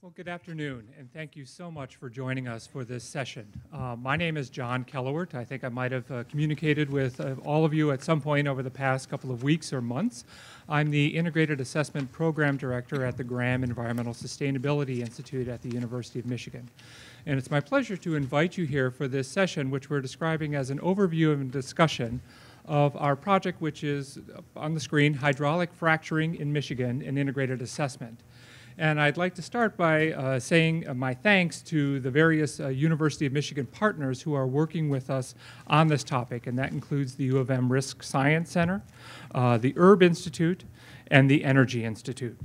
Well, good afternoon, and thank you so much for joining us for this session. My name is John Kellewert. I think I might have communicated with all of you at some point over the past couple of weeks or months. I'm the Integrated Assessment Program Director at the Graham Environmental Sustainability Institute at the University of Michigan. And it's my pleasure to invite you here for this session, which we're describing as an overview and discussion of our project, which is on the screen, Hydraulic Fracturing in Michigan, an Integrated Assessment. And I'd like to start by saying my thanks to the various University of Michigan partners who are working with us on this topic, and that includes the U of M Risk Science Center, the URB Institute, and the Energy Institute.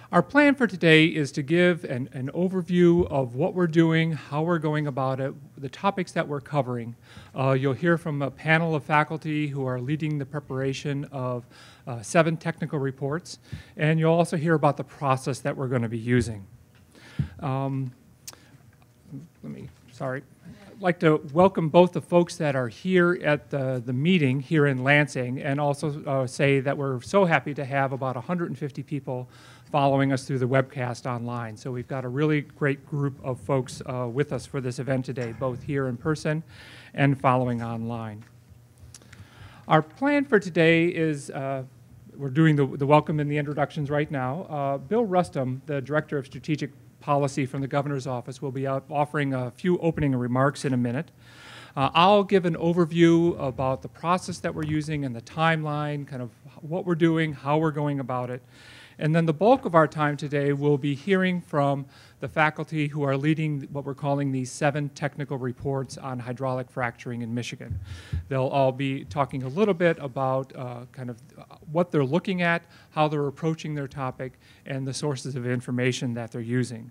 Our plan for today is to give an overview of what we're doing, how we're going about it, the topics that we're covering. You'll hear from a panel of faculty who are leading the preparation of 7 technical reports, and you'll also hear about the process that we're going to be using. I'd like to welcome both the folks that are here at the meeting here in Lansing, and also say that we're so happy to have about 150 people following us through the webcast online. So we've got a really great group of folks with us for this event today, both here in person and following online. Our plan for today is, we're doing the welcome and the introductions right now. Bill Rustum, the Director of Strategic Policy from the Governor's Office, will be offering a few opening remarks in a minute. I'll give an overview about the process that we're using and the timeline, kind of what we're doing, how we're going about it. And then the bulk of our time today will be hearing from the faculty who are leading what we're calling these 7 technical reports on hydraulic fracturing in Michigan. They'll all be talking a little bit about kind of what they're looking at, how they're approaching their topic, and the sources of information that they're using.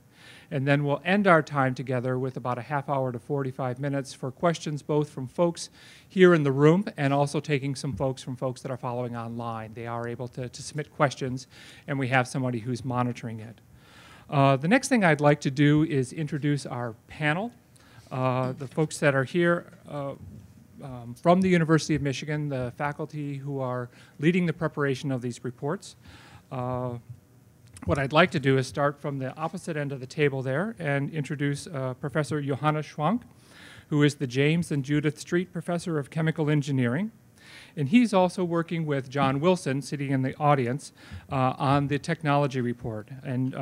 And then we'll end our time together with about a half hour to 45 minutes for questions both from folks here in the room and also taking some folks from folks that are following online. They are able to submit questions, and we have somebody who's monitoring it. The next thing I'd like to do is introduce our panel. The folks that are here from the University of Michigan, the faculty who are leading the preparation of these reports. What I'd like to do is start from the opposite end of the table there and introduce Professor Johanna Schwank, who is the James and Judith Street Professor of Chemical Engineering. And he's also working with John Wilson, sitting in the audience, on the technology report. And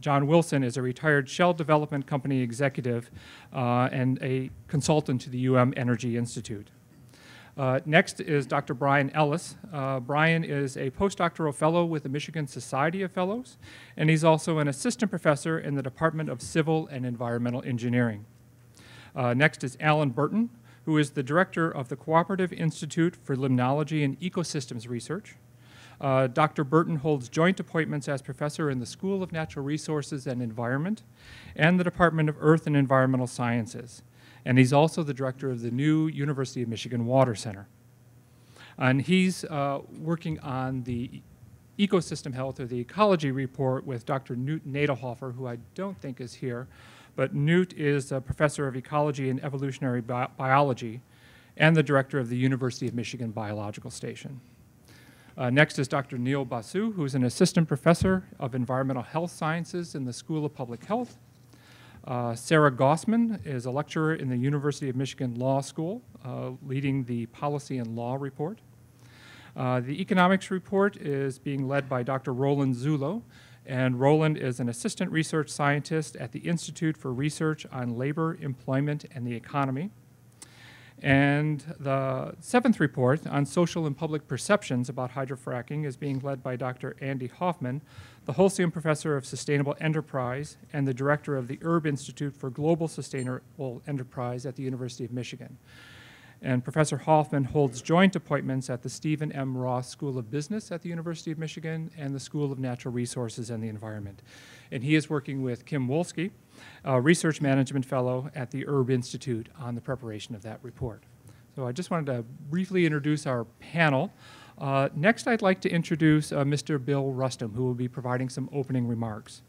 John Wilson is a retired Shell Development Company executive and a consultant to the Energy Institute. Next is Dr. Brian Ellis. Brian is a postdoctoral fellow with the Michigan Society of Fellows, and he's also an assistant professor in the Department of Civil and Environmental Engineering. Next is Alan Burton, who is the director of the Cooperative Institute for Limnology and Ecosystems Research. Dr. Burton holds joint appointments as professor in the School of Natural Resources and Environment and the Department of Earth and Environmental Sciences. And he's also the director of the new University of Michigan Water Center. And he's working on the ecosystem health or the ecology report with Dr. Newt Nadelhofer, who I don't think is here, but Newt is a professor of ecology and evolutionary biology and the director of the University of Michigan Biological Station. Next is Dr. Neil Basu, who's an assistant professor of environmental health sciences in the School of Public Health. Sarah Gossman is a lecturer in the University of Michigan Law School, leading the Policy and Law report. The Economics report is being led by Dr. Roland Zulo, and Roland is an assistant research scientist at the Institute for Research on Labor, Employment, and the Economy. And the 7th report on social and public perceptions about hydrofracking is being led by Dr. Andy Hoffman, the Holcim Professor of Sustainable Enterprise and the Director of the URB Institute for Global Sustainable Enterprise at the University of Michigan. And Professor Hoffman holds joint appointments at the Stephen M. Ross School of Business at the University of Michigan and the School of Natural Resources and the Environment. And he is working with Kim Wolski, a Research Management Fellow at the URB Institute, on the preparation of that report. So I just wanted to briefly introduce our panel. Next, I'd like to introduce Mr. Bill Rustum, who will be providing some opening remarks.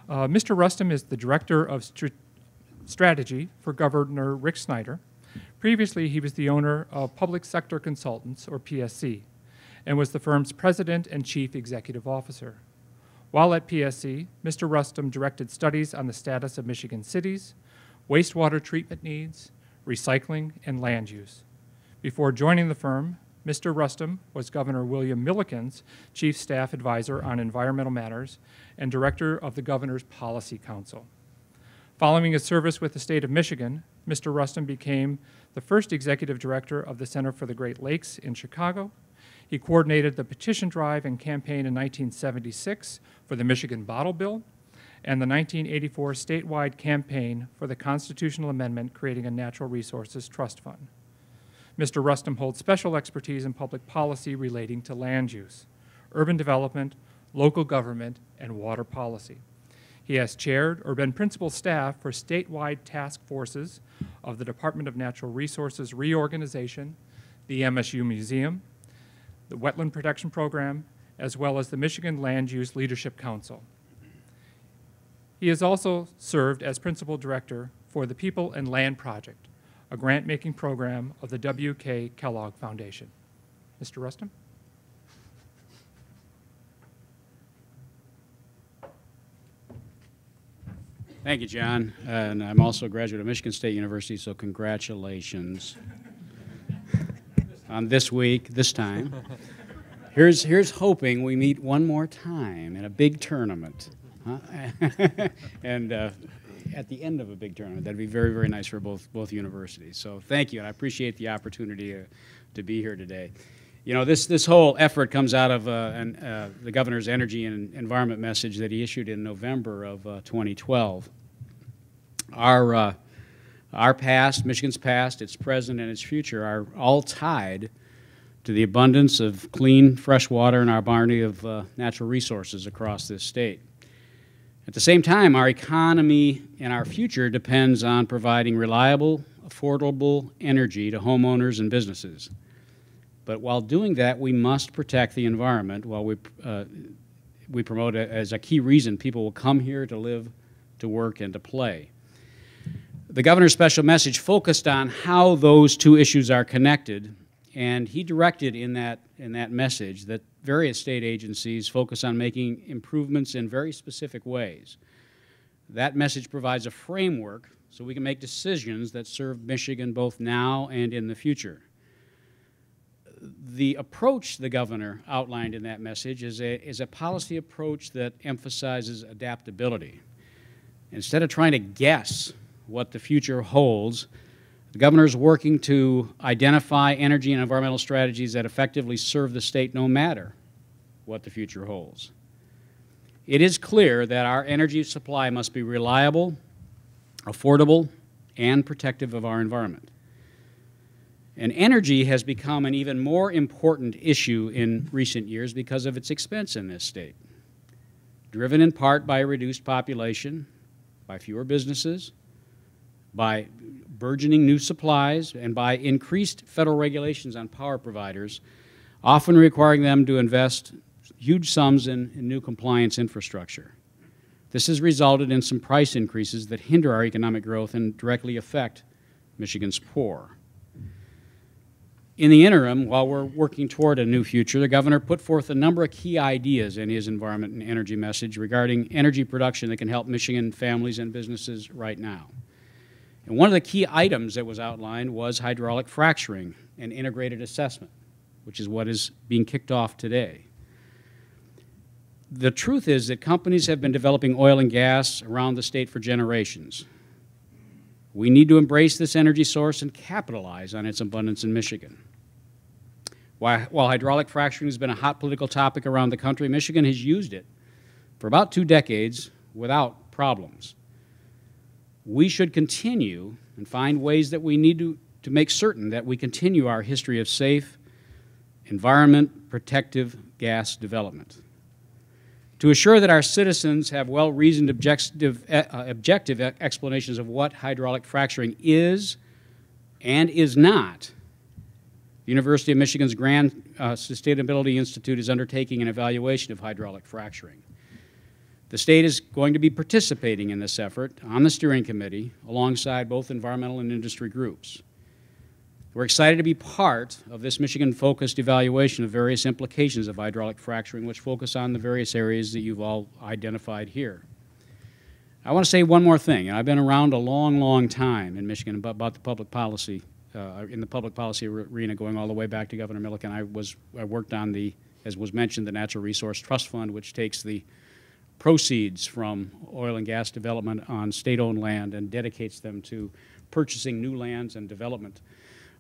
Mr. Rustum is the Director of Strategy for Governor Rick Snyder. Previously, he was the owner of Public Sector Consultants, or PSC, and was the firm's president and chief executive officer. While at PSC, Mr. Rustum directed studies on the status of Michigan cities, wastewater treatment needs, recycling, and land use. Before joining the firm, Mr. Rustum was Governor William Milliken's Chief Staff Advisor on Environmental Matters and Director of the Governor's Policy Council. Following his service with the state of Michigan, Mr. Rustum became the first Executive Director of the Center for the Great Lakes in Chicago. He coordinated the petition drive and campaign in 1976 for the Michigan Bottle Bill and the 1984 statewide campaign for the constitutional amendment creating a Natural Resources Trust Fund. Mr. Rustum holds special expertise in public policy relating to land use, urban development, local government, and water policy. He has chaired or been principal staff for statewide task forces of the Department of Natural Resources Reorganization, the MSU Museum, the Wetland Protection Program, as well as the Michigan Land Use Leadership Council. He has also served as principal director for the People and Land Project, a grant-making program of the W.K. Kellogg Foundation. Mr. Rustum? Thank you, John. And I'm also a graduate of Michigan State University, so congratulations on this week, this time. Here's hoping we meet one more time in a big tournament. Huh? And at the end of a big tournament. That'd be very, very nice for both universities. So thank you, and I appreciate the opportunity to be here today. You know, this whole effort comes out of the governor's energy and environment message that he issued in November of 2012. Our past, Michigan's past, its present, and its future are all tied to the abundance of clean, fresh water and our bounty of natural resources across this state. At the same time, our economy and our future depends on providing reliable, affordable energy to homeowners and businesses. But while doing that, we must protect the environment while we promote it as a key reason people will come here to live, to work, and to play. The governor's special message focused on how those two issues are connected, and he directed in that message that various state agencies focus on making improvements in very specific ways. That message provides a framework so we can make decisions that serve Michigan both now and in the future. The approach the governor outlined in that message is a policy approach that emphasizes adaptability. Instead of trying to guess what the future holds, the governor is working to identify energy and environmental strategies that effectively serve the state no matter what the future holds. It is clear that our energy supply must be reliable, affordable, and protective of our environment. And energy has become an even more important issue in recent years because of its expense in this state, driven in part by a reduced population, by fewer businesses, by burgeoning new supplies, and by increased federal regulations on power providers, often requiring them to invest huge sums in new compliance infrastructure. This has resulted in some price increases that hinder our economic growth and directly affect Michigan's poor. In the interim, while we're working toward a new future, the governor put forth a number of key ideas in his environment and energy message regarding energy production that can help Michigan families and businesses right now. And one of the key items that was outlined was hydraulic fracturing and integrated assessment, which is what is being kicked off today. The truth is that companies have been developing oil and gas around the state for generations. We need to embrace this energy source and capitalize on its abundance in Michigan. While hydraulic fracturing has been a hot political topic around the country, Michigan has used it for about 2 decades without problems. We should continue and find ways that we need to make certain that we continue our history of safe, environment-protective gas development. To assure that our citizens have well-reasoned objective explanations of what hydraulic fracturing is and is not, the University of Michigan's Grand Sustainability Institute is undertaking an evaluation of hydraulic fracturing. The state is going to be participating in this effort on the steering committee alongside both environmental and industry groups. We're excited to be part of this Michigan-focused evaluation of various implications of hydraulic fracturing, which focus on the various areas that you've all identified here. I want to say one more thing. I've been around a long, long time in Michigan about the public policy, in the public policy arena, going all the way back to Governor Milliken. I worked on the, as was mentioned, the Natural Resource Trust Fund, which takes the proceeds from oil and gas development on state-owned land and dedicates them to purchasing new lands and development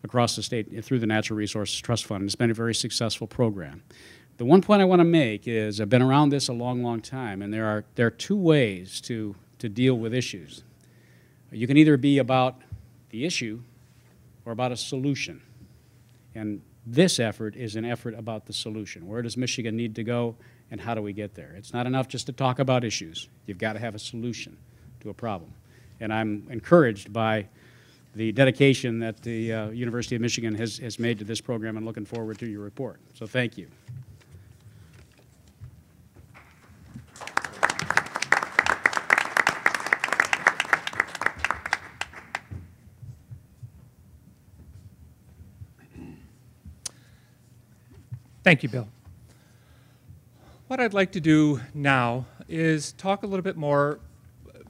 across the state through the Natural Resources Trust Fund. It's been a very successful program. The one point I want to make is I've been around this a long, long time, and there are two ways to deal with issues. You can either be about the issue or about a solution. And this effort is an effort about the solution. Where does Michigan need to go, and how do we get there? It's not enough just to talk about issues. You've got to have a solution to a problem. And I'm encouraged by the dedication that the University of Michigan has made to this program, and looking forward to your report. So thank you. Thank you, Bill. What I'd like to do now is talk a little bit more,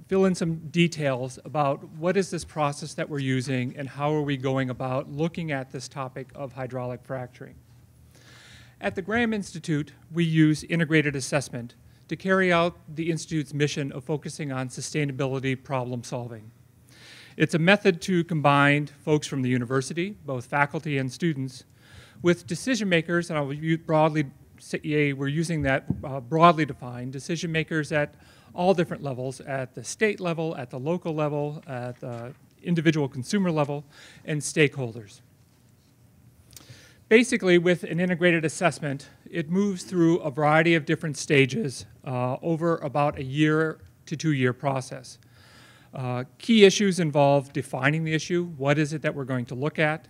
fill in some details about what is this process that we're using and how are we going about looking at this topic of hydraulic fracturing. At the Graham Institute, we use integrated assessment to carry out the Institute's mission of focusing on sustainability problem solving. It's a method to combine folks from the university, both faculty and students, with decision makers, and I'll broadly say we're using that broadly defined, decision makers at all different levels, at the state level, at the local level, at the individual consumer level, and stakeholders. Basically, with an integrated assessment, it moves through a variety of different stages over about a 1 to 2 year process. Key issues involve defining the issue. What is it that we're going to look at?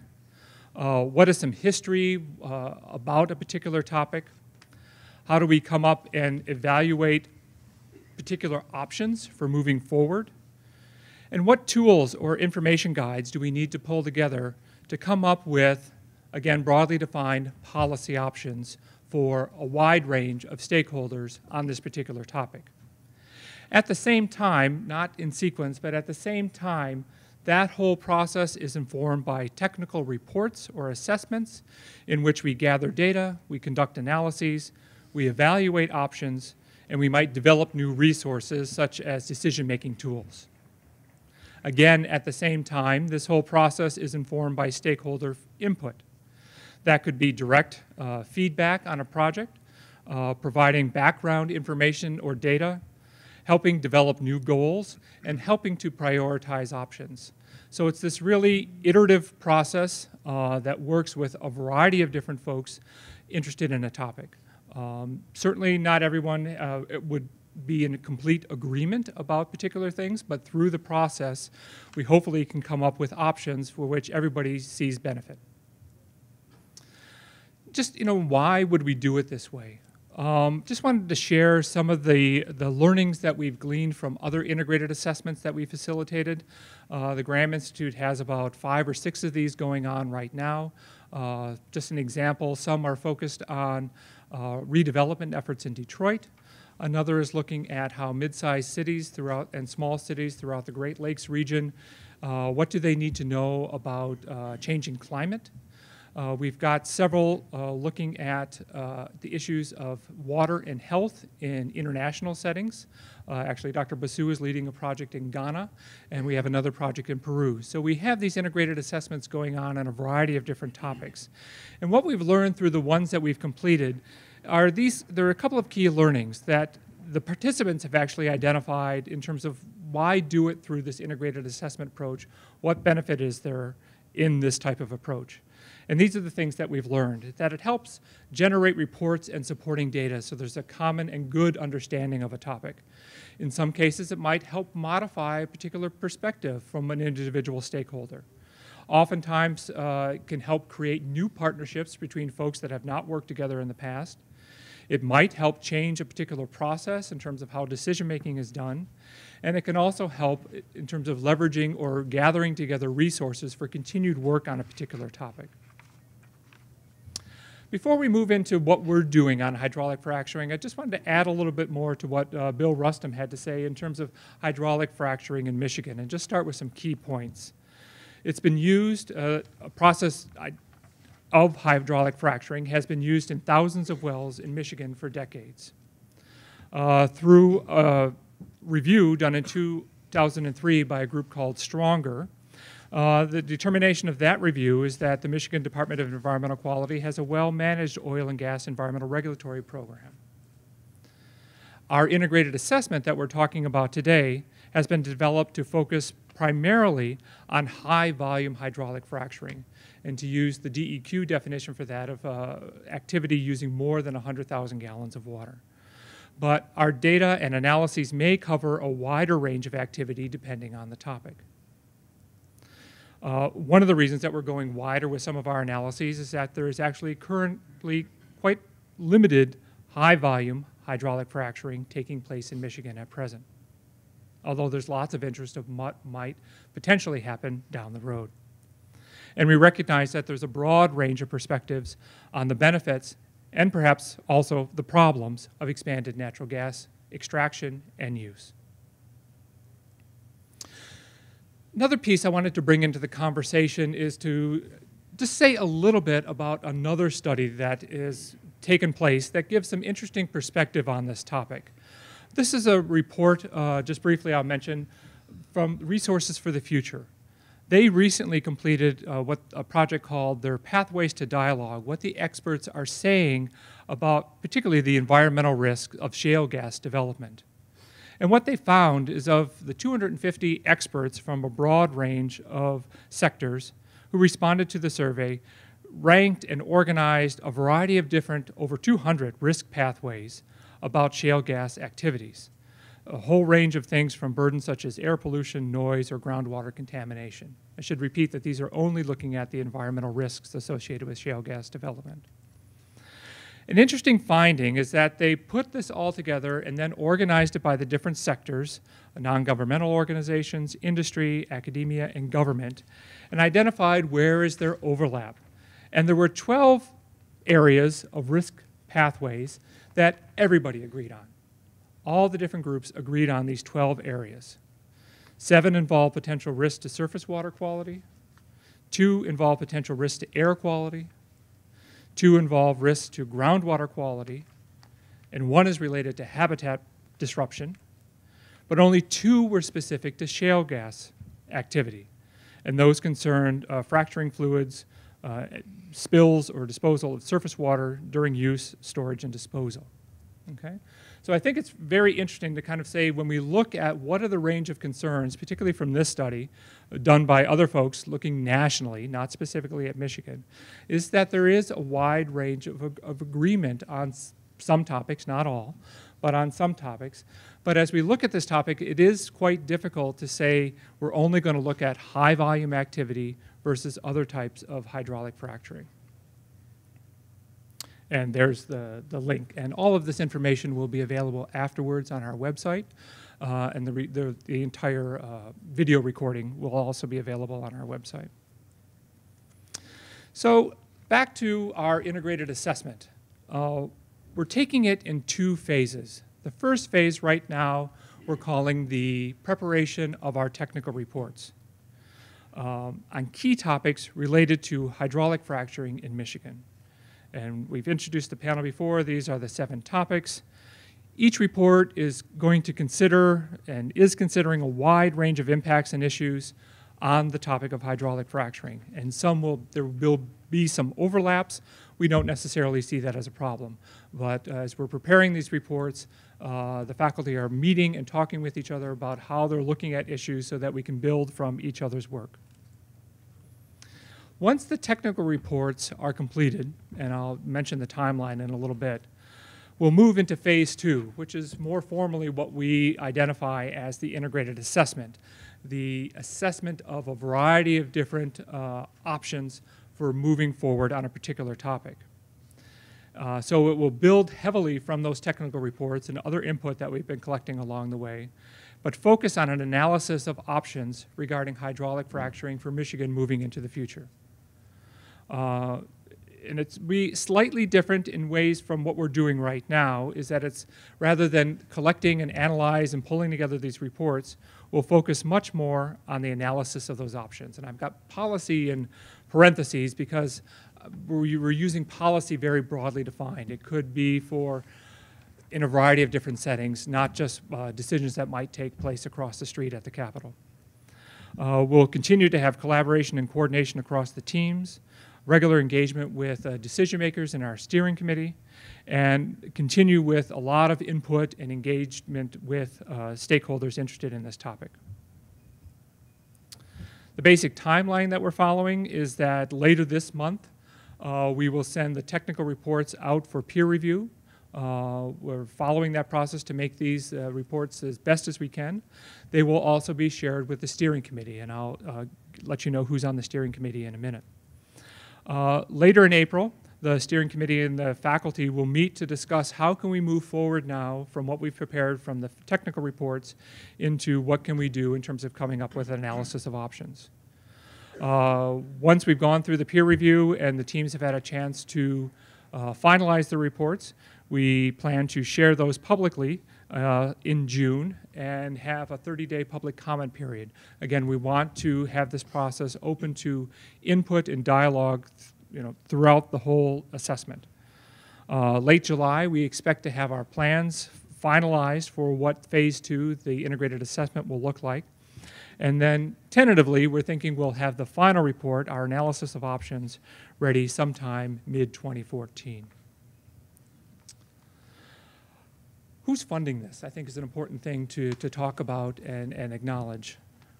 What is some history about a particular topic? How do we come up and evaluate particular options for moving forward? And what tools or information guides do we need to pull together to come up with, again, broadly defined policy options for a wide range of stakeholders on this particular topic? At the same time, not in sequence, but at the same time, that whole process is informed by technical reports or assessments in which we gather data, we conduct analyses, we evaluate options, and we might develop new resources such as decision-making tools. Again, at the same time, this whole process is informed by stakeholder input. That could be direct feedback on a project, providing background information or data, helping develop new goals, and helping to prioritize options. So it's this really iterative process that works with a variety of different folks interested in a topic. Certainly not everyone would be in complete agreement about particular things, but through the process, we hopefully can come up with options for which everybody sees benefit. Just, why would we do it this way? Just wanted to share some of the learnings that we've gleaned from other integrated assessments that we facilitated. The Graham Institute has about 5 or 6 of these going on right now. Just an example, some are focused on redevelopment efforts in Detroit. Another is looking at how mid-sized cities throughout and small cities throughout the Great Lakes region, what do they need to know about changing climate? We've got several looking at the issues of water and health in international settings. Actually, Dr. Basu is leading a project in Ghana, and we have another project in Peru. So we have these integrated assessments going on a variety of different topics. And what we've learned through the ones that we've completed are there are a couple of key learnings that the participants have actually identified in terms of why do it through this integrated assessment approach, what benefit is there in this type of approach. And these are the things that we've learned, that it helps generate reports and supporting data so there's a common and good understanding of a topic. In some cases, it might help modify a particular perspective from an individual stakeholder. Oftentimes, it can help create new partnerships between folks that have not worked together in the past. It might help change a particular process in terms of how decision-making is done, and it can also help in terms of leveraging or gathering together resources for continued work on a particular topic. Before we move into what we're doing on hydraulic fracturing, I just wanted to add a little bit more to what Bill Rustum had to say in terms of hydraulic fracturing in Michigan, and just start with some key points. It's been used, a process of hydraulic fracturing has been used in thousands of wells in Michigan for decades. Through a review done in 2003 by a group called Stronger, the determination of that review is that the Michigan Department of Environmental Quality has a well-managed oil and gas environmental regulatory program. Our integrated assessment that we're talking about today has been developed to focus primarily on high-volume hydraulic fracturing, and to use the DEQ definition for that of activity using more than 100,000 gallons of water. But our data and analyses may cover a wider range of activity depending on the topic. One of the reasons that we're going wider with some of our analyses is that there is actually currently quite limited high-volume hydraulic fracturing taking place in Michigan at present, although there's lots of interest of what might potentially happen down the road. And we recognize that there's a broad range of perspectives on the benefits and perhaps also the problems of expanded natural gas extraction and use. Another piece I wanted to bring into the conversation is to just say a little bit about another study that is taken place that gives some interesting perspective on this topic. This is a report, just briefly I'll mention, from Resources for the Future. They recently completed a project called their Pathways to Dialogue, what the experts are saying about particularly the environmental risk of shale gas development. And what they found is of the 250 experts from a broad range of sectors who responded to the survey, ranked and organized a variety of different, over 200 risk pathways about shale gas activities. A whole range of things from burdens such as air pollution, noise, or groundwater contamination. I should repeat that these are only looking at the environmental risks associated with shale gas development. An interesting finding is that they put this all together and then organized it by the different sectors, non-governmental organizations, industry, academia, and government, and identified where is their overlap. And there were 12 areas of risk pathways that everybody agreed on. All the different groups agreed on these 12 areas. 7 involve potential risk to surface water quality. 2 involve potential risk to air quality. 2 involve risks to groundwater quality, and 1 is related to habitat disruption, but only 2 were specific to shale gas activity, and those concerned fracturing fluids, spills or disposal of surface water during use, storage, and disposal. Okay? So I think it's very interesting to kind of say when we look at what are the range of concerns, particularly from this study, done by other folks looking nationally, not specifically at Michigan, is that there is a wide range of agreement on some topics, not all, but on some topics. But as we look at this topic, it is quite difficult to say we're only going to look at high volume activity versus other types of hydraulic fracturing. And there's the link. And all of this information will be available afterwards on our website. And the entire video recording will also be available on our website. So back to our integrated assessment. We're taking it in 2 phases. The first phase right now we're calling the preparation of our technical reports on key topics related to hydraulic fracturing in Michigan. And we've introduced the panel before. These are the 7 topics. Each report is going to consider and is considering a wide range of impacts and issues on the topic of hydraulic fracturing. And there will be some overlaps. We don't necessarily see that as a problem. But as we're preparing these reports, the faculty are meeting and talking with each other about how they're looking at issues so that we can build from each other's work. Once the technical reports are completed, and I'll mention the timeline in a little bit, we'll move into phase 2, which is more formally what we identify as the integrated assessment, the assessment of a variety of different options for moving forward on a particular topic. So it will build heavily from those technical reports and other input that we've been collecting along the way, but focus on an analysis of options regarding hydraulic fracturing for Michigan moving into the future. And it's slightly different in ways from what we're doing right now, is that it's, rather than collecting and analyze and pulling together these reports, we'll focus much more on the analysis of those options. And I've got policy in parentheses because we're using policy very broadly defined. It could be in a variety of different settings, not just decisions that might take place across the street at the Capitol. We'll continue to have collaboration and coordination across the teams, regular engagement with decision makers in our steering committee, and continue with a lot of input and engagement with stakeholders interested in this topic. The basic timeline that we're following is that later this month, we will send the technical reports out for peer review. We're following that process to make these reports as best as we can. They will also be shared with the steering committee, and I'll let you know who's on the steering committee in a minute. Later in April, the steering committee and the faculty will meet to discuss how can we move forward now from what we've prepared from the technical reports into what can we do in terms of coming up with an analysis of options. Once we've gone through the peer review and the teams have had a chance to finalize the reports, we plan to share those publicly in June and have a 30-day public comment period. Again, we want to have this process open to input and dialogue, throughout the whole assessment. Late July, we expect to have our plans finalized for what Phase 2, the integrated assessment, will look like. And then tentatively, we're thinking we'll have the final report, our analysis of options, ready sometime mid-2014. Who's funding this, I think, is an important thing to talk about and acknowledge.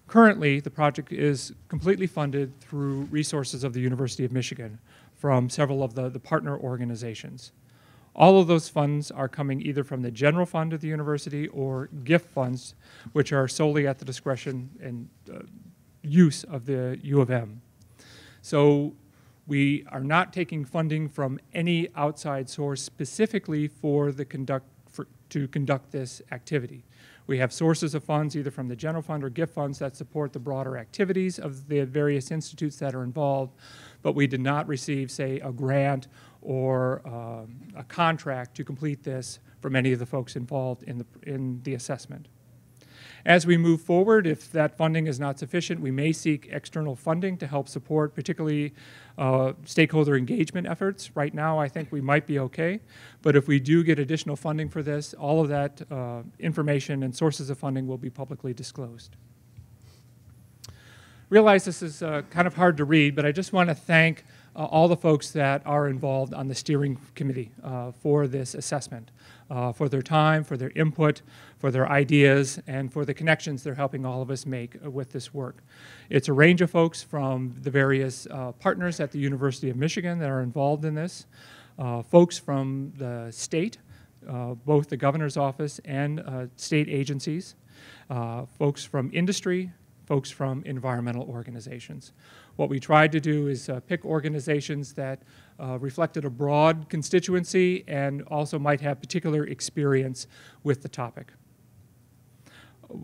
Currently, the project is completely funded through resources of the University of Michigan from several of the partner organizations. All of those funds are coming either from the general fund of the university or gift funds, which are solely at the discretion and use of the U of M. So we are not taking funding from any outside source specifically for to conduct this activity. We have sources of funds either from the general fund or gift funds that support the broader activities of the various institutes that are involved, but we did not receive, say, a grant or a contract to complete this from any of the folks involved in the assessment. As we move forward, if that funding is not sufficient, we may seek external funding to help support particularly stakeholder engagement efforts. Right now, I think we might be okay, but if we do get additional funding for this, all of that information and sources of funding will be publicly disclosed. Realize this is kind of hard to read, but I just want to thank all the folks that are involved on the steering committee for this assessment, for their time, for their input, for their ideas, and for the connections they're helping all of us make with this work. It's a range of folks from the various partners at the University of Michigan that are involved in this, folks from the state, both the governor's office and state agencies, folks from industry, folks from environmental organizations. What we tried to do is pick organizations that reflected a broad constituency and also might have particular experience with the topic.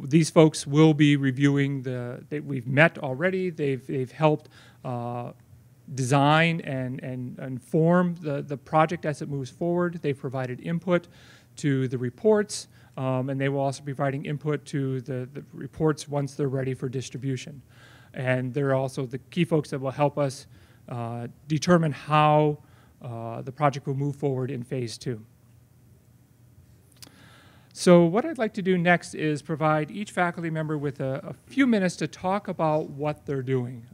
These folks will be reviewing we've met already. They've helped design and form the project as it moves forward. They've provided input to the reports, and they will also be providing input to the reports once they're ready for distribution. And they're also the key folks that will help us determine how the project will move forward in Phase 2. So what I'd like to do next is provide each faculty member with a few minutes to talk about what they're doing.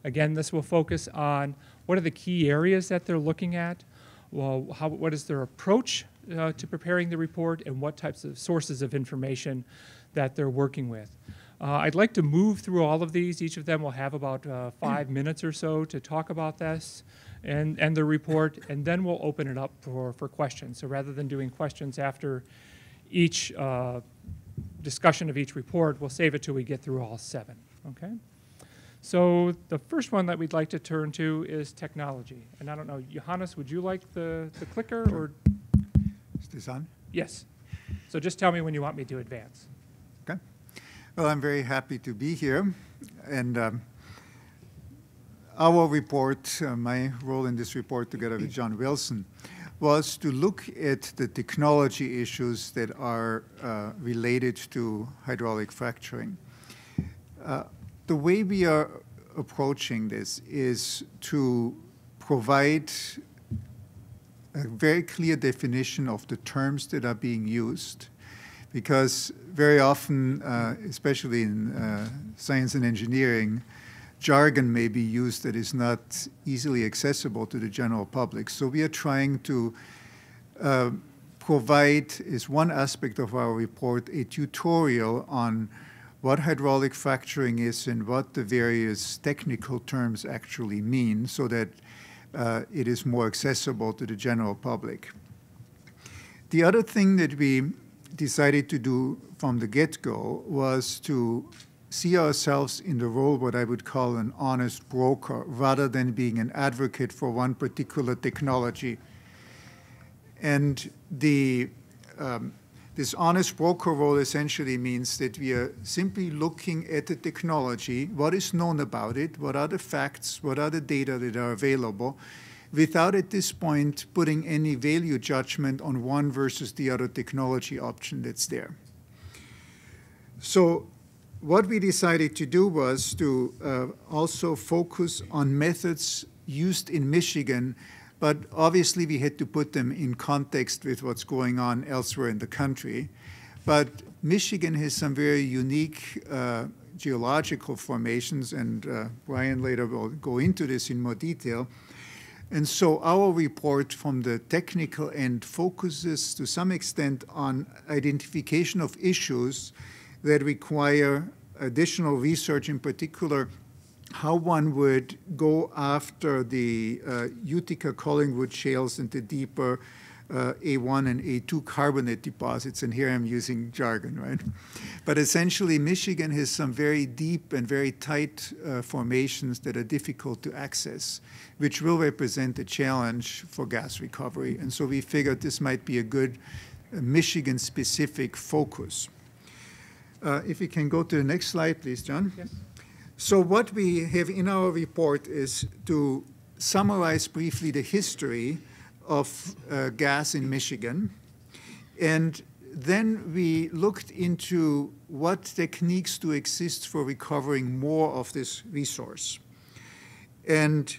Again, this will focus on what are the key areas that they're looking at, what is their approach to preparing the report, and what types of sources of information that they're working with. I'd like to move through all of these. Each of them will have about 5 minutes or so to talk about this and the report, and then we'll open it up for questions. So rather than doing questions after each discussion of each report, we'll save it till we get through all 7, okay? So the first one that we'd like to turn to is technology. And I don't know, Johannes, would you like the clicker or? Is this on? Yes. So just tell me when you want me to advance. Okay. Well, I'm very happy to be here. And our report, my role in this report together with John Wilson, was to look at the technology issues that are related to hydraulic fracturing. The way we are approaching this is to provide a very clear definition of the terms that are being used, because very often, especially in science and engineering, jargon may be used that is not easily accessible to the general public. So we are trying to provide, as one aspect of our report, a tutorial on what hydraulic fracturing is and what the various technical terms actually mean, so that it is more accessible to the general public. The other thing that we decided to do from the get-go was to see ourselves in the role what I would call an honest broker, rather than being an advocate for one particular technology. And this honest broker role essentially means that we are simply looking at the technology, what is known about it, what are the facts, what are the data that are available, without at this point putting any value judgment on one versus the other technology option that's there. So what we decided to do was to also focus on methods used in Michigan, but obviously we had to put them in context with what's going on elsewhere in the country. But Michigan has some very unique geological formations, and Brian later will go into this in more detail. And so our report from the technical end focuses to some extent on identification of issues that require additional research, in particular how one would go after the Utica-Collingwood shales and the deeper A1 and A2 carbonate deposits. And here I'm using jargon, right? But essentially, Michigan has some very deep and very tight formations that are difficult to access, which will represent a challenge for gas recovery. And so we figured this might be a good Michigan-specific focus. If we can go to the next slide, please, John. Yes. So what we have in our report is to summarize briefly the history of gas in Michigan. And then we looked into what techniques do exist for recovering more of this resource. And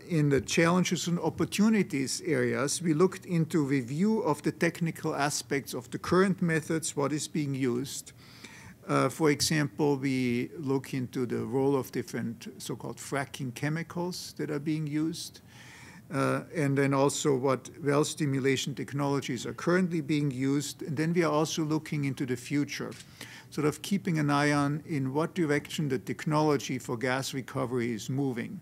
in the challenges and opportunities areas, we looked into review of the technical aspects of the current methods, what is being used. For example, we look into the role of different so-called fracking chemicals that are being used, and then also what well stimulation technologies are currently being used. And then we are also looking into the future, sort of keeping an eye on in what direction the technology for gas recovery is moving.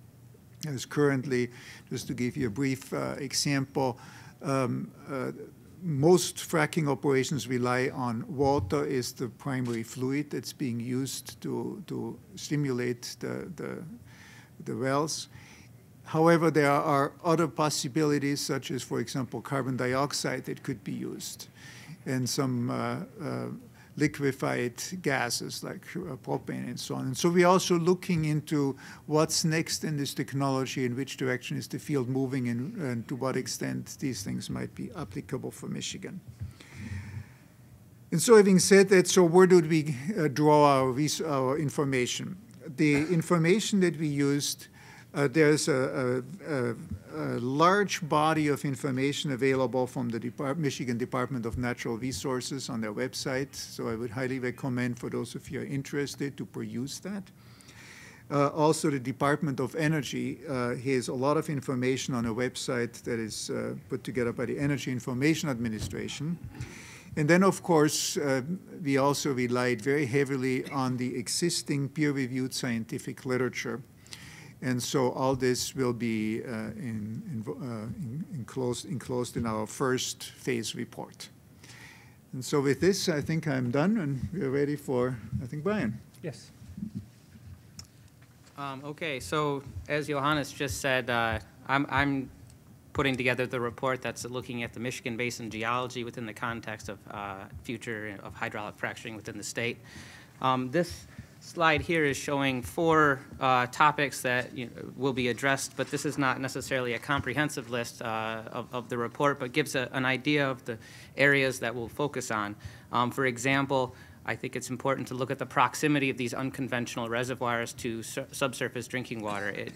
As currently, just to give you a brief example, most fracking operations rely on water as the primary fluid that's being used to stimulate the wells. However, there are other possibilities, such as, for example, carbon dioxide that could be used, and some liquefied gases like propane and so on. And so we're also looking into what's next in this technology, in which direction is the field moving, and to what extent these things might be applicable for Michigan. And so having said that, so where did we draw our information? The information that we used, there's a large body of information available from the Michigan Department of Natural Resources on their website. So I would highly recommend, for those of you who are interested, to peruse that. Also, the Department of Energy has a lot of information on a website that is put together by the Energy Information Administration. And then, of course, we also relied very heavily on the existing peer-reviewed scientific literature. And so all this will be enclosed in our first phase report. And so with this, I think I'm done, and we're ready for, I think, Brian. Yes. Okay, so as Johannes just said, I'm putting together the report that's looking at the Michigan Basin geology within the context of future of hydraulic fracturing within the state. This slide here is showing 4 topics that will be addressed, but this is not necessarily a comprehensive list of the report, but gives an idea of the areas that we'll focus on. For example, I think it's important to look at the proximity of these unconventional reservoirs to subsurface drinking water.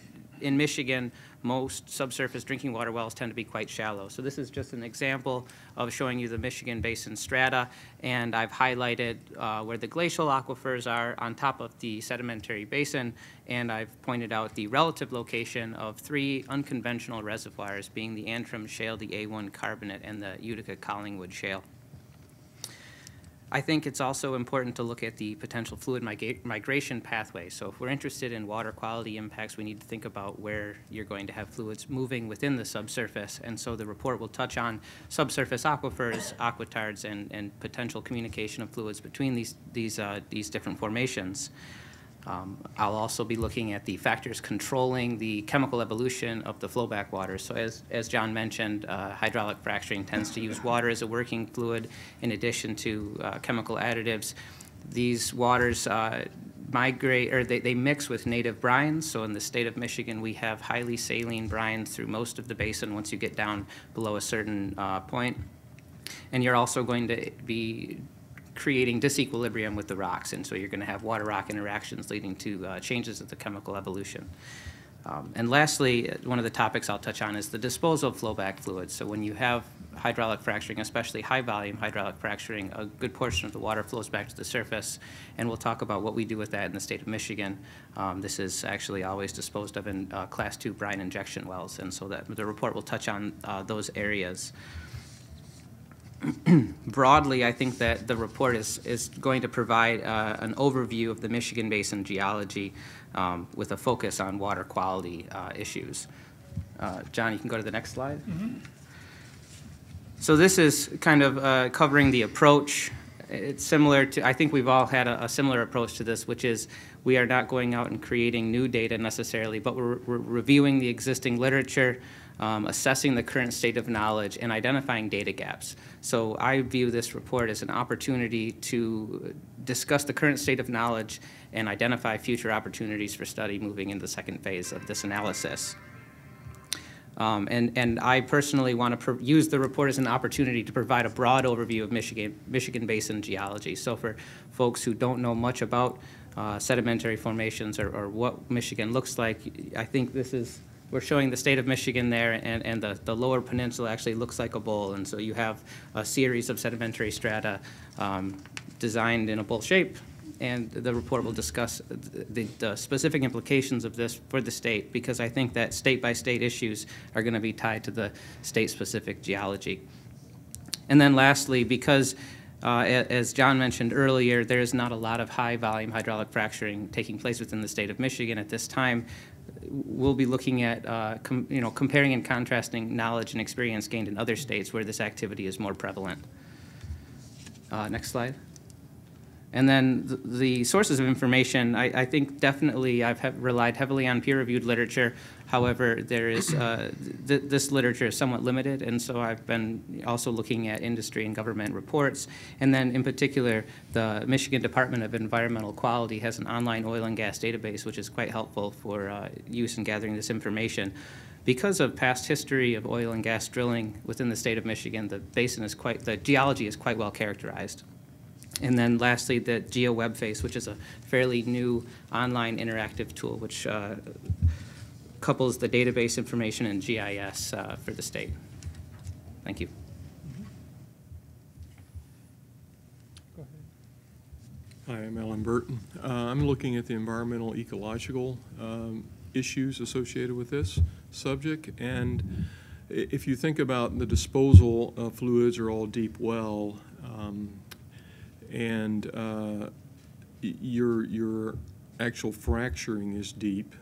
In Michigan, most subsurface drinking water wells tend to be quite shallow. So this is just an example of showing you the Michigan Basin strata, and I've highlighted where the glacial aquifers are on top of the sedimentary basin, and I've pointed out the relative location of 3 unconventional reservoirs, being the Antrim Shale, the A1 Carbonate, and the Utica-Collingwood Shale. I think it's also important to look at the potential fluid migration pathway. So if we're interested in water quality impacts, we need to think about where you're going to have fluids moving within the subsurface. And so the report will touch on subsurface aquifers, aquitards, and potential communication of fluids between these different formations. I'll also be looking at the factors controlling the chemical evolution of the flowback water. So as John mentioned, hydraulic fracturing tends to use water as a working fluid in addition to chemical additives. These waters migrate, or they mix with native brines. So in the state of Michigan, we have highly saline brines through most of the basin once you get down below a certain point. And you're also going to be creating disequilibrium with the rocks, and so you're going to have water-rock interactions leading to changes of the chemical evolution. And lastly, one of the topics I'll touch on is the disposal of flowback fluids. So when you have hydraulic fracturing, especially high-volume hydraulic fracturing, a good portion of the water flows back to the surface, and we'll talk about what we do with that in the state of Michigan. This is actually always disposed of in Class 2 brine injection wells, and so that the report will touch on those areas. Broadly, I think that the report is going to provide an overview of the Michigan Basin geology with a focus on water quality issues. John, you can go to the next slide. Mm-hmm. So this is kind of covering the approach. It's similar to, I think we've all had a similar approach to this, which is we are not going out and creating new data necessarily, but we're reviewing the existing literature, assessing the current state of knowledge, and identifying data gaps. So I view this report as an opportunity to discuss the current state of knowledge and identify future opportunities for study moving into the second phase of this analysis. And I personally want to use the report as an opportunity to provide a broad overview of Michigan Basin geology. So for folks who don't know much about sedimentary formations or what Michigan looks like, I think this is, we're showing the state of Michigan there, and the lower peninsula actually looks like a bowl. And so you have a series of sedimentary strata designed in a bowl shape, and the report will discuss the specific implications of this for the state, because I think that state-by-state issues are going to be tied to the state-specific geology. And then lastly, because as John mentioned earlier, there is not a lot of high-volume hydraulic fracturing taking place within the state of Michigan at this time, we'll be looking at comparing and contrasting knowledge and experience gained in other states where this activity is more prevalent. Next slide. And then the sources of information, I think definitely I've relied heavily on peer-reviewed literature. However, there is this literature is somewhat limited, and so I've been also looking at industry and government reports. And then in particular, the Michigan Department of Environmental Quality has an online oil and gas database, which is quite helpful for use in gathering this information. Because of past history of oil and gas drilling within the state of Michigan, the geology is quite well characterized. And then lastly, the GeoWebFace, which is a fairly new online interactive tool which couples the database information and GIS for the state. Thank you. Go ahead. Hi, I'm Alan Burton. I'm looking at the environmental ecological issues associated with this subject. And if you think about the disposal of fluids are all deep well, and your actual fracturing is deep.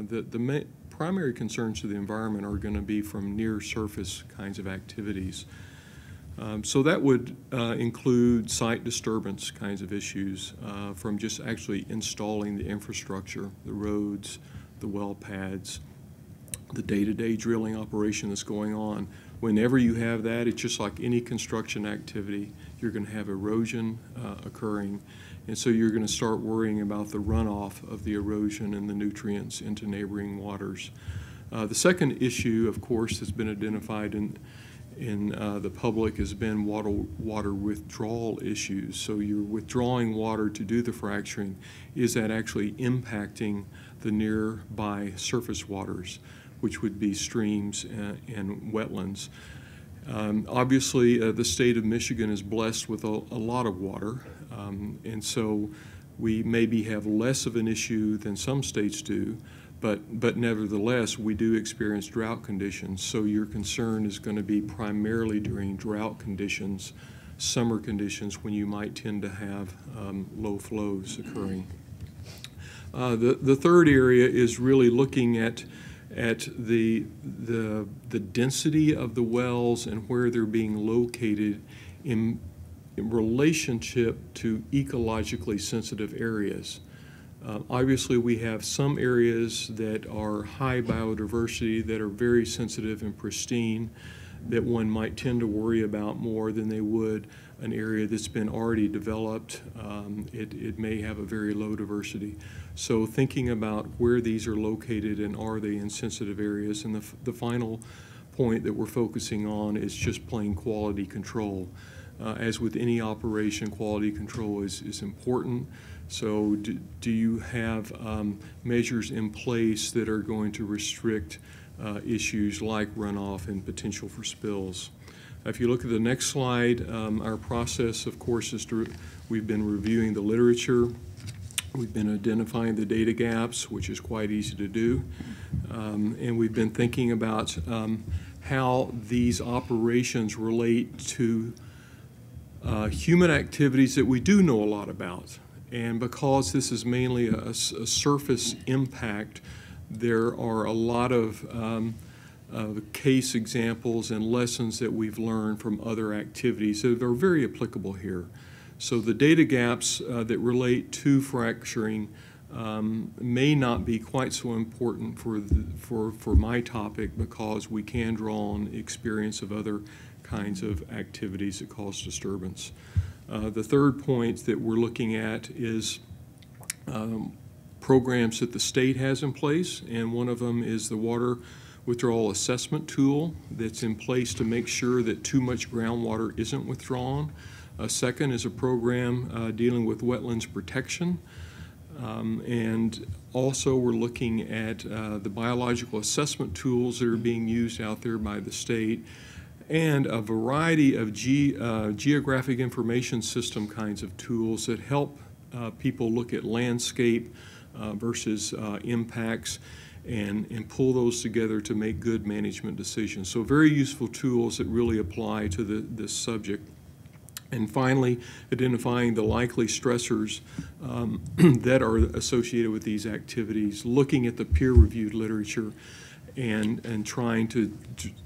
The primary concerns to the environment are going to be from near surface kinds of activities. So that would include site disturbance kinds of issues from just actually installing the infrastructure, the roads, the well pads, the day-to-day drilling operation that's going on. Whenever you have that, it's just like any construction activity. You're going to have erosion occurring, and so you're going to start worrying about the runoff of the erosion and the nutrients into neighboring waters. The second issue, of course, that's been identified in the public has been water withdrawal issues. So you're withdrawing water to do the fracturing. Is that actually impacting the nearby surface waters, which would be streams and wetlands? Obviously, the state of Michigan is blessed with a lot of water, and so we maybe have less of an issue than some states do. But nevertheless, we do experience drought conditions, so your concern is going to be primarily during drought conditions, summer conditions, when you might tend to have low flows occurring. The third area is really looking at the density of the wells and where they're being located in relationship to ecologically sensitive areas. Obviously, we have some areas that are high biodiversity that are very sensitive and pristine that one might tend to worry about more than they would an area that's been already developed. It may have a very low diversity. So thinking about where these are located and are they in sensitive areas. And the final point that we're focusing on is just plain quality control. As with any operation, quality control is important. So do you have measures in place that are going to restrict issues like runoff and potential for spills? If you look at the next slide, our process, of course, is we've been reviewing the literature. We've been identifying the data gaps, which is quite easy to do. And we've been thinking about how these operations relate to human activities that we do know a lot about. And because this is mainly a surface impact, there are a lot of case examples and lessons that we've learned from other activities that are very applicable here. So the data gaps that relate to fracturing may not be quite so important for my topic, because we can draw on experience of other kinds of activities that cause disturbance. The third point that we're looking at is programs that the state has in place, and one of them is the water withdrawal assessment tool that's in place to make sure that too much groundwater isn't withdrawn. A second is a program dealing with wetlands protection. And also we're looking at the biological assessment tools that are being used out there by the state, and a variety of geographic information system kinds of tools that help people look at landscape versus impacts and pull those together to make good management decisions. So very useful tools that really apply to this subject. And finally, identifying the likely stressors that are associated with these activities, looking at the peer-reviewed literature and trying to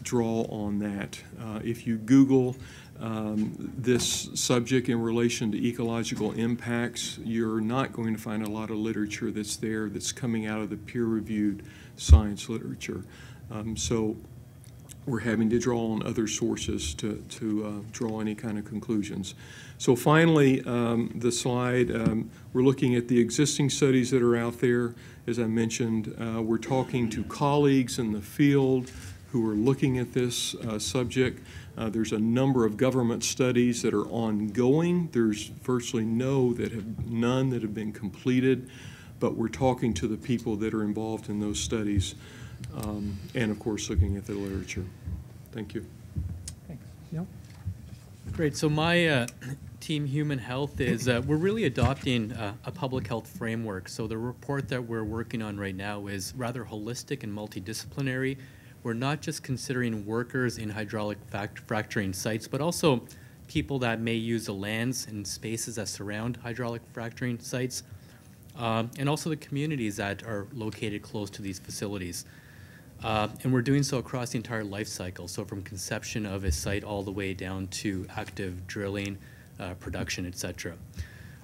draw on that. If you Google this subject in relation to ecological impacts, you're not going to find a lot of literature that's there that's coming out of the peer-reviewed science literature. So we're having to draw on other sources to draw any kind of conclusions. So finally, the slide, we're looking at the existing studies that are out there. As I mentioned, we're talking to colleagues in the field who are looking at this subject. There's a number of government studies that are ongoing. There's virtually none that have been completed, but we're talking to the people that are involved in those studies, and of course looking at the literature. Thank you. Thanks. Yep. Great. So my team Human Health is we're really adopting a public health framework. So the report that we're working on right now is rather holistic and multidisciplinary. We're not just considering workers in hydraulic fracturing sites, but also people that may use the lands and spaces that surround hydraulic fracturing sites, and also the communities that are located close to these facilities. And we're doing so across the entire life cycle, so from conception of a site all the way down to active drilling, production, et cetera.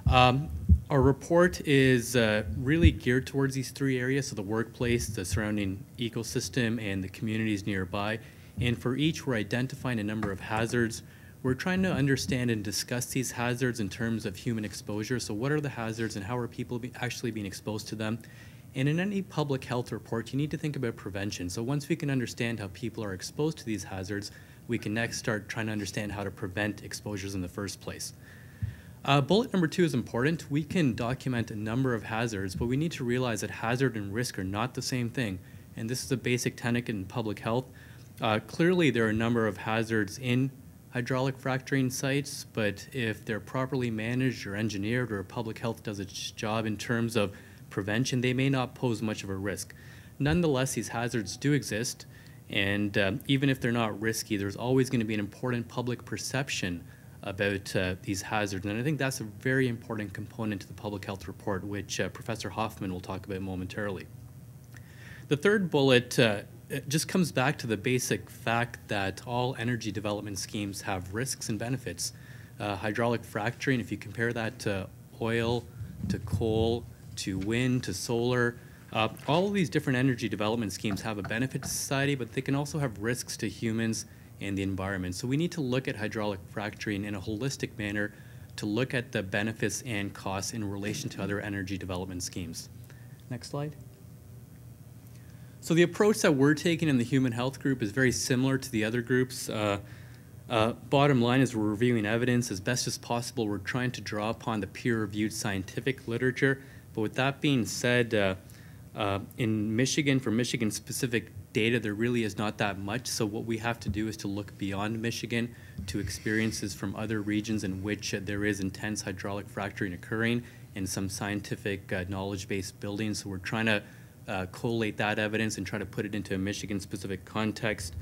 Our report is really geared towards these three areas, so the workplace, the surrounding ecosystem, and the communities nearby. And for each, we're identifying a number of hazards. We're trying to understand and discuss these hazards in terms of human exposure. So what are the hazards and how are people actually being exposed to them? And in any public health report, you need to think about prevention. So once we can understand how people are exposed to these hazards, we can next start trying to understand how to prevent exposures in the first place. Bullet number 2 is important. We can document a number of hazards, but we need to realize that hazard and risk are not the same thing. And this is a basic tenet in public health. Clearly, there are a number of hazards in hydraulic fracturing sites, but if they're properly managed or engineered, or public health does its job in terms of prevention, they may not pose much of a risk. Nonetheless, these hazards do exist, and even if they're not risky, there's always going to be an important public perception about these hazards. And I think that's a very important component to the public health report, which Professor Hoffman will talk about momentarily. The third bullet just comes back to the basic fact that all energy development schemes have risks and benefits. Hydraulic fracturing, if you compare that to oil, to coal, to wind, to solar, all of these different energy development schemes have a benefit to society, but they can also have risks to humans and the environment. So we need to look at hydraulic fracturing in a holistic manner to look at the benefits and costs in relation to other energy development schemes. Next slide. So the approach that we're taking in the human health group is very similar to the other groups. Bottom line is we're reviewing evidence as best as possible. We're trying to draw upon the peer-reviewed scientific literature. But with that being said, in Michigan, for Michigan-specific data, there really is not that much. So what we have to do is to look beyond Michigan to experiences from other regions in which there is intense hydraulic fracturing occurring and some scientific knowledge-based building. So we're trying to collate that evidence and try to put it into a Michigan-specific context.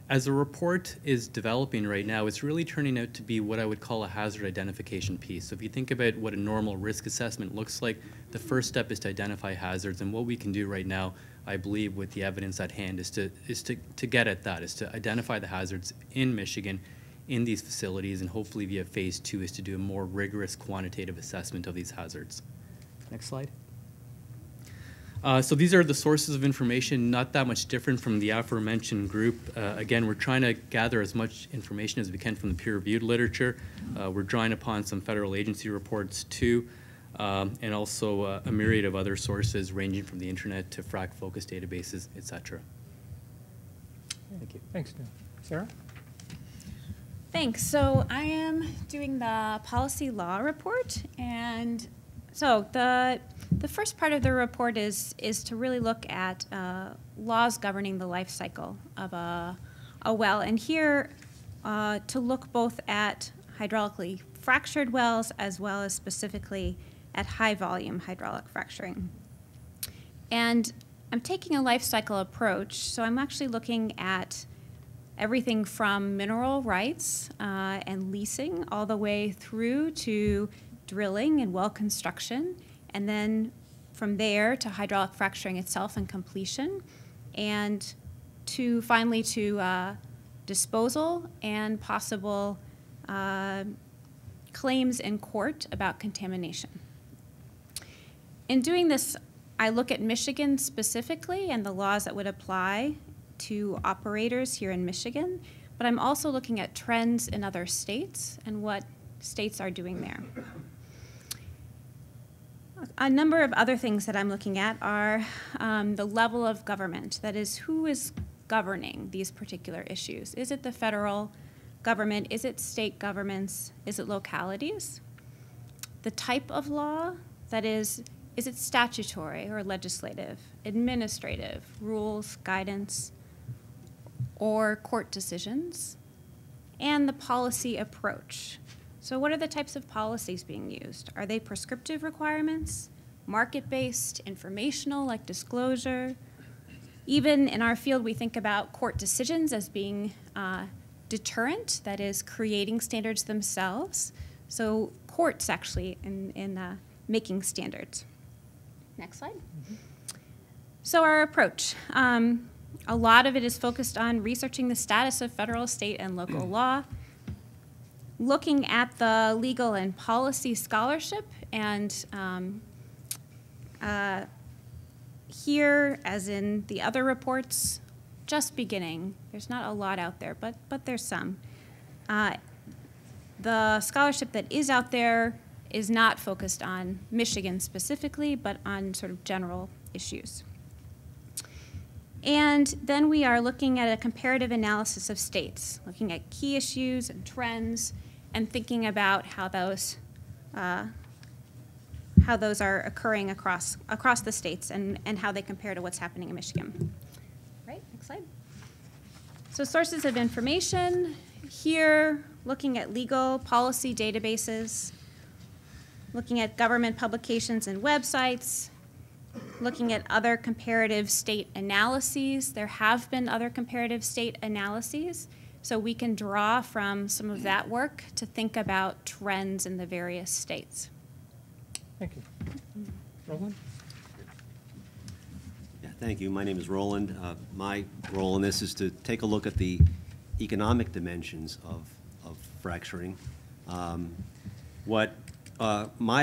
As the report is developing right now, it's really turning out to be what I would call a hazard identification piece. So if you think about what a normal risk assessment looks like, the first step is to identify hazards. And what we can do right now, I believe, with the evidence at hand, is to get at that, is to identify the hazards in Michigan, in these facilities, and hopefully via phase 2 is to do a more rigorous quantitative assessment of these hazards. Next slide. So these are the sources of information, not that much different from the aforementioned group. Again, we're trying to gather as much information as we can from the peer-reviewed literature. We're drawing upon some federal agency reports too, and also a myriad of other sources ranging from the internet to frac-focused databases, et cetera. Thank you. Thanks, Neil. Sarah? Thanks. So I am doing the policy law report, and so the first part of the report is to really look at laws governing the life cycle of a well, and here to look both at hydraulically fractured wells as well as specifically at high volume hydraulic fracturing. And I'm taking a life cycle approach, so I'm actually looking at everything from mineral rights and leasing all the way through to drilling and well construction, and then from there to hydraulic fracturing itself and completion, and to finally to disposal and possible claims in court about contamination. In doing this, I look at Michigan specifically and the laws that would apply to operators here in Michigan, but I'm also looking at trends in other states and what states are doing there. A number of other things that I'm looking at are the level of government, that is, who is governing these particular issues. Is it the federal government? Is it state governments? Is it localities? The type of law, that is it statutory or legislative, administrative, rules, guidance, or court decisions? And the policy approach. So what are the types of policies being used? Are they prescriptive requirements, market-based, informational, like disclosure? Even in our field, we think about court decisions as being deterrent, that is, creating standards themselves. So courts actually in making standards. Next slide. So our approach, a lot of it is focused on researching the status of federal, state, and local law, looking at the legal and policy scholarship, and here, as in the other reports, just beginning. There's not a lot out there, but there's some. The scholarship that is out there is not focused on Michigan specifically, but on sort of general issues. And then we are looking at a comparative analysis of states, looking at key issues and trends, and thinking about how those are occurring across the states and how they compare to what's happening in Michigan. Right, next slide. So sources of information, here looking at legal policy databases, looking at government publications and websites, looking at other comparative state analyses. There have been other comparative state analyses, so we can draw from some of that work to think about trends in the various states. Thank you. Roland? Yeah, thank you. My name is Roland. My role in this is to take a look at the economic dimensions of fracturing. My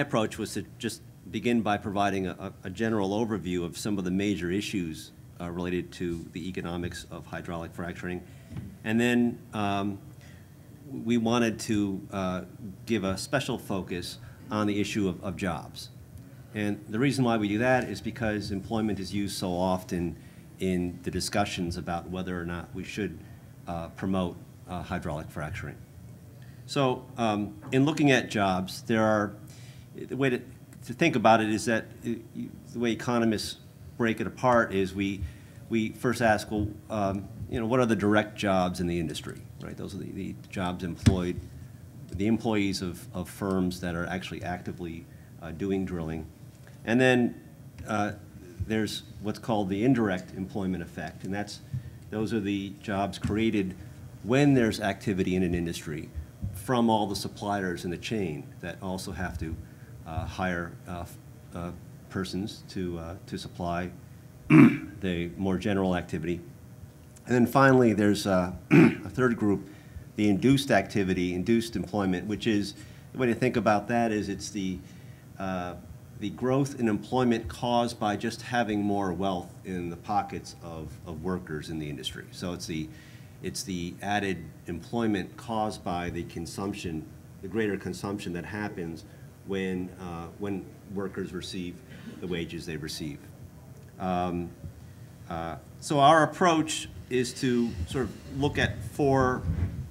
approach was to just begin by providing a general overview of some of the major issues related to the economics of hydraulic fracturing. And then we wanted to give a special focus on the issue of jobs. And the reason why we do that is because employment is used so often in the discussions about whether or not we should promote hydraulic fracturing. So in looking at jobs, the way to think about it is that the way economists break it apart is we first ask, well, what are the direct jobs in the industry, right? Those are the jobs employed, the employees of firms that are actually actively doing drilling. And then there's what's called the indirect employment effect, and those are the jobs created when there's activity in an industry from all the suppliers in the chain that also have to hire persons to supply the more general activity. And then finally, there's a third group, the induced activity, induced employment, which is, the way to think about that is it's the growth in employment caused by just having more wealth in the pockets of workers in the industry. So it's the added employment caused by the consumption, the greater consumption that happens when workers receive the wages they receive. So our approach is to sort of look at four,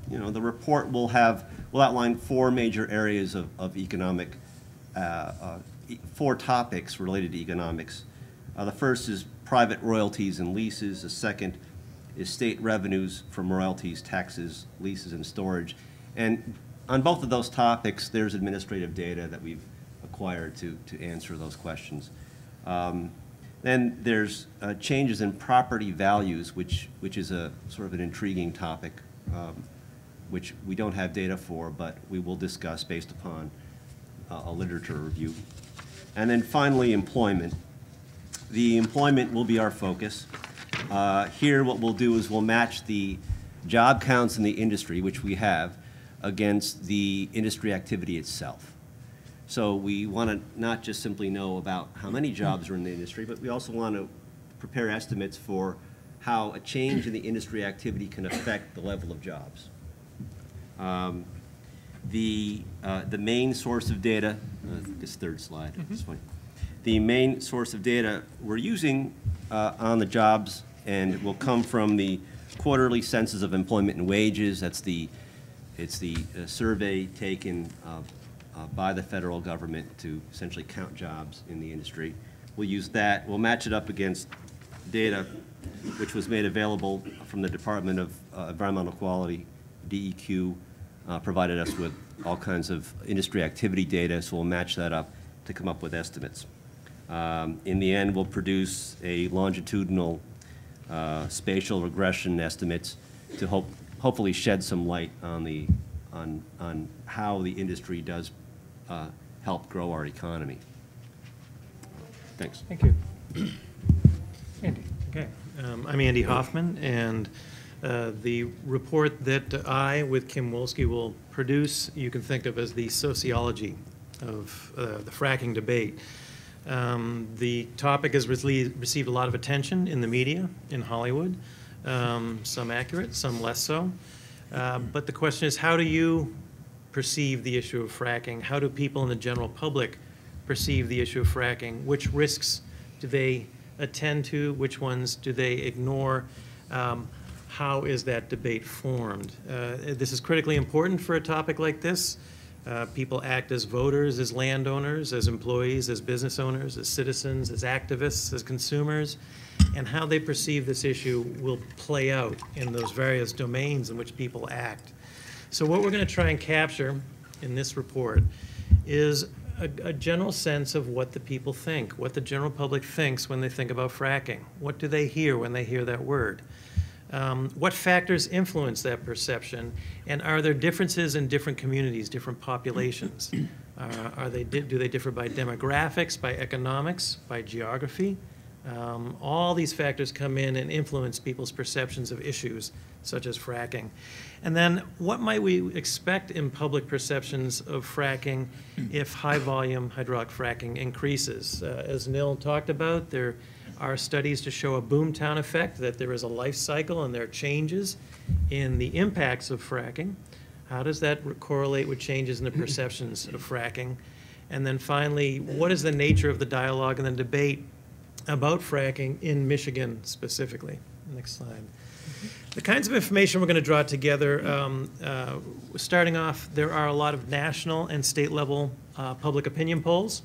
the report will outline four major areas of economic, four topics related to economics. The first is private royalties and leases. The second is state revenues from royalties, taxes, leases, and storage. And on both of those topics, there's administrative data that we've acquired to answer those questions. Then there's changes in property values, which is a sort of an intriguing topic, which we don't have data for, but we will discuss based upon a literature review. And then finally, employment. The employment will be our focus. Here, what we'll do is we'll match the job counts in the industry, which we have, against the industry activity itself. So we want to not just simply know about how many jobs are in the industry, but we also want to prepare estimates for how a change in the industry activity can affect the level of jobs. The main source of data, this third slide at this point. The main source of data we're using on the jobs and will come from the quarterly census of employment and wages. It's the survey taken by the federal government to essentially count jobs in the industry. We'll use that. We'll match it up against data which was made available from the Department of Environmental Quality, DEQ, provided us with all kinds of industry activity data, so we'll match that up to come up with estimates. In the end, we'll produce a longitudinal spatial regression estimates to hopefully shed some light on how the industry does help grow our economy. Thanks. Thank you. Okay, I'm Andy Hoffman, and the report that I, with Kim Wolski, will produce, you can think of as the sociology of the fracking debate. The topic has received a lot of attention in the media, in Hollywood, some accurate, some less so. But the question is, how do you perceive the issue of fracking? How do people in the general public perceive the issue of fracking? Which risks do they attend to? Which ones do they ignore? How is that debate formed? This is critically important for a topic like this. People act as voters, as landowners, as employees, as business owners, as citizens, as activists, as consumers, and how they perceive this issue will play out in those various domains in which people act. So what we're going to try and capture in this report is a general sense of what the people think, what the general public thinks when they think about fracking. What do they hear when they hear that word? What factors influence that perception, and are there differences in different communities, different populations? Do they differ by demographics, by economics, by geography? All these factors come in and influence people's perceptions of issues such as fracking. And then what might we expect in public perceptions of fracking if high-volume hydraulic fracking increases? As Nil talked about, there are studies to show a boomtown effect, that there is a life cycle and there are changes in the impacts of fracking. How does that correlate with changes in the perceptions of fracking? And then finally, what is the nature of the dialogue and the debate about fracking in Michigan specifically? Next slide. The kinds of information we're going to draw together, starting off, there are a lot of national and state level public opinion polls.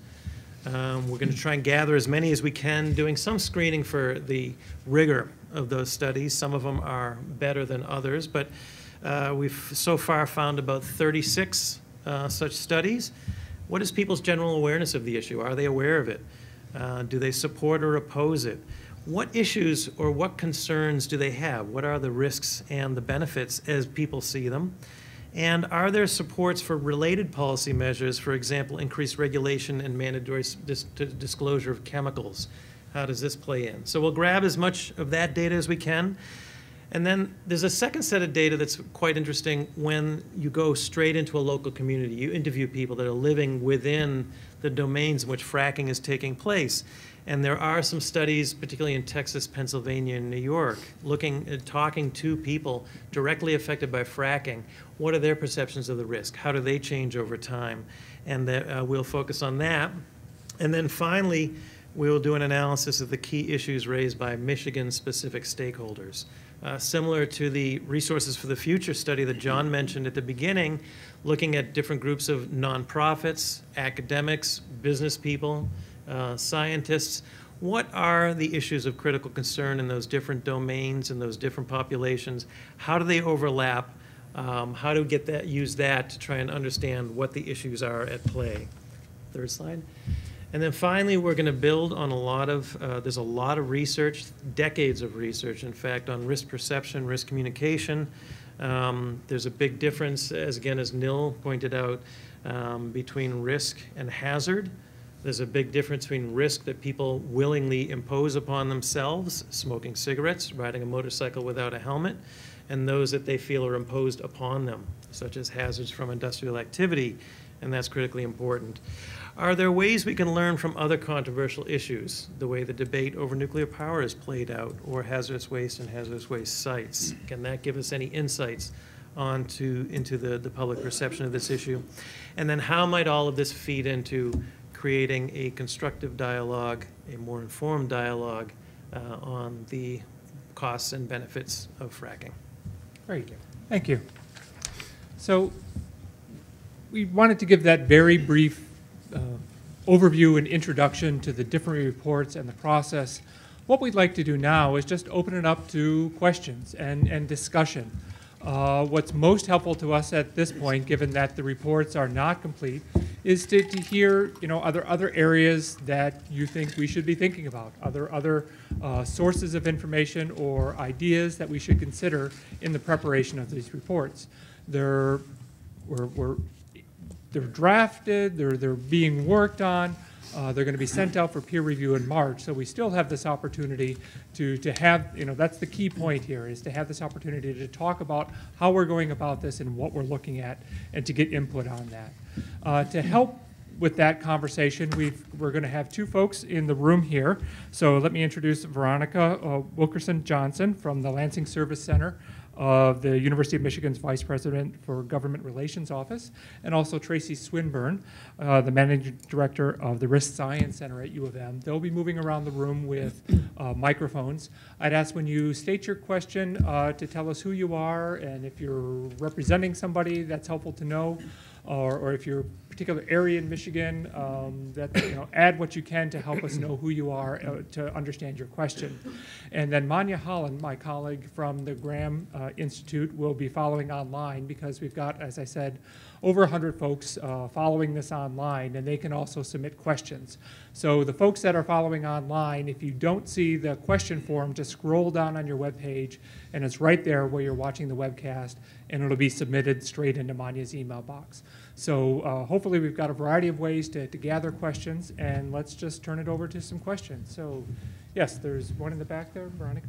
We're going to try and gather as many as we can, doing some screening for the rigor of those studies. Some of them are better than others, but we've so far found about 36 such studies. What is people's general awareness of the issue? Are they aware of it? Do they support or oppose it? What issues or what concerns do they have? What are the risks and the benefits as people see them? And are there supports for related policy measures, for example, increased regulation and mandatory disclosure of chemicals? How does this play in? So we'll grab as much of that data as we can. And then there's a second set of data that's quite interesting when you go straight into a local community. You interview people that are living within the domains in which fracking is taking place. And there are some studies, particularly in Texas, Pennsylvania, and New York, looking at talking to people directly affected by fracking. What are their perceptions of the risk? How do they change over time? And we'll focus on that. And then finally, we'll do an analysis of the key issues raised by Michigan-specific stakeholders. Similar to the Resources for the Future study that John mentioned at the beginning, looking at different groups of nonprofits, academics, business people, scientists. What are the issues of critical concern in those different domains and those different populations? How do they overlap? How do we use that to try and understand what the issues are at play? Third slide. And then finally, we're going to build on a lot of, there's a lot of research, decades of research, in fact, on risk perception, risk communication. There's a big difference, as Nil pointed out, between risk and hazard. There's a big difference between risk that people willingly impose upon themselves, smoking cigarettes, riding a motorcycle without a helmet, and those that they feel are imposed upon them, such as hazards from industrial activity, and that's critically important. Are there ways we can learn from other controversial issues, the way the debate over nuclear power is played out, or hazardous waste and hazardous waste sites? Can that give us any insights into the public perception of this issue? And then how might all of this feed into creating a constructive dialogue, a more informed dialogue on the costs and benefits of fracking? Great, thank you. So we wanted to give that very brief overview and introduction to the different reports and the process. What we'd like to do now is just open it up to questions and discussion. What's most helpful to us at this point, given that the reports are not complete, is to hear, are there other areas that you think we should be thinking about? Are there other sources of information or ideas that we should consider in the preparation of these reports? They're drafted, they're being worked on, They're going to be sent out for peer review in March, so we still have this opportunity to have, that's the key point here, is to have this opportunity to talk about how we're going about this and what we're looking at, and to get input on that. To help with that conversation, we're going to have two folks in the room here. So let me introduce Veronica Wilkerson Johnson from the Lansing Service Center of the University of Michigan's Vice President for Government Relations Office, and also Tracy Swinburne, the Managing Director of the Risk Science Center at U of M. They'll be moving around the room with microphones. I'd ask when you state your question to tell us who you are, and if you're representing somebody, that's helpful to know, or if you're a particular area in Michigan, that add what you can to help us know who you are to understand your question. And then Manya Holland, my colleague from the Graham Institute, will be following online, because we've got, as I said, over 100 folks following this online, and they can also submit questions. So the folks that are following online, if you don't see the question form, just scroll down on your web page, and it's right there where you're watching the webcast, and it'll be submitted straight into Manya's email box. So hopefully we've got a variety of ways to gather questions, and let's just turn it over to some questions. So yes, there's one in the back there, Veronica.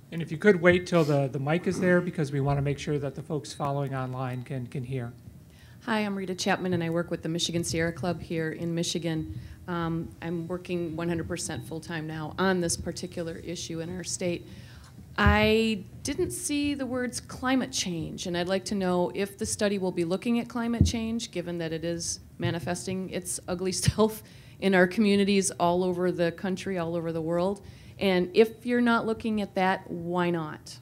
And if you could wait till the mic is there, because we want to make sure that the folks following online can hear. Hi, I'm Rita Chapman, and I work with the Michigan Sierra Club here in Michigan. I'm working 100% full-time now on this particular issue in our state. I didn't see the words climate change, and I'd like to know if the study will be looking at climate change, given that it is manifesting its ugly self in our communities all over the country, all over the world. And if you're not looking at that, why not?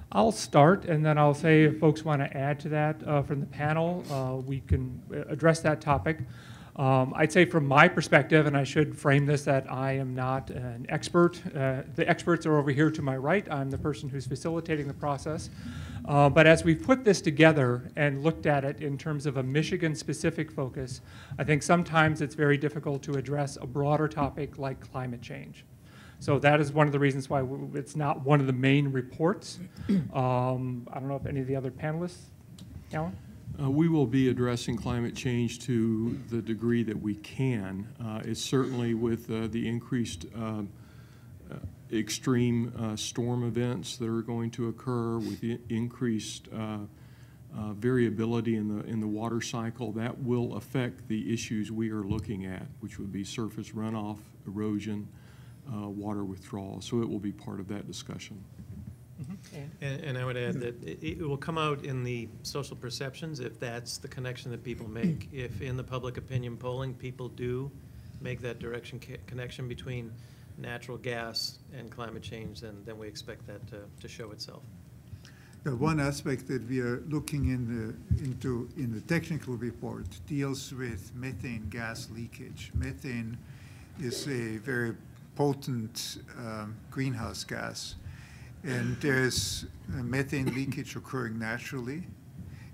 I'll start, and then I'll say if folks want to add to that from the panel, we can address that topic. I'd say from my perspective, and I should frame this that I am not an expert. The experts are over here to my right. I'm the person who's facilitating the process. But as we've put this together and looked at it in terms of a Michigan-specific focus, I think sometimes it's very difficult to address a broader topic like climate change. So that is one of the reasons why it's not one of the main reports. I don't know if any of the other panelists, Alan? We will be addressing climate change to the degree that we can. It's certainly with the increased extreme storm events that are going to occur, with the increased variability in the water cycle, that will affect the issues we are looking at, which would be surface runoff, erosion, water withdrawal. So it will be part of that discussion. And I would add that it will come out in the social perceptions if that's the connection that people make. If in the public opinion polling people do make that connection between natural gas and climate change, then we expect that to show itself. The one aspect that we are looking into in the technical report deals with methane gas leakage. Methane is a very potent greenhouse gas. And there's methane leakage occurring naturally,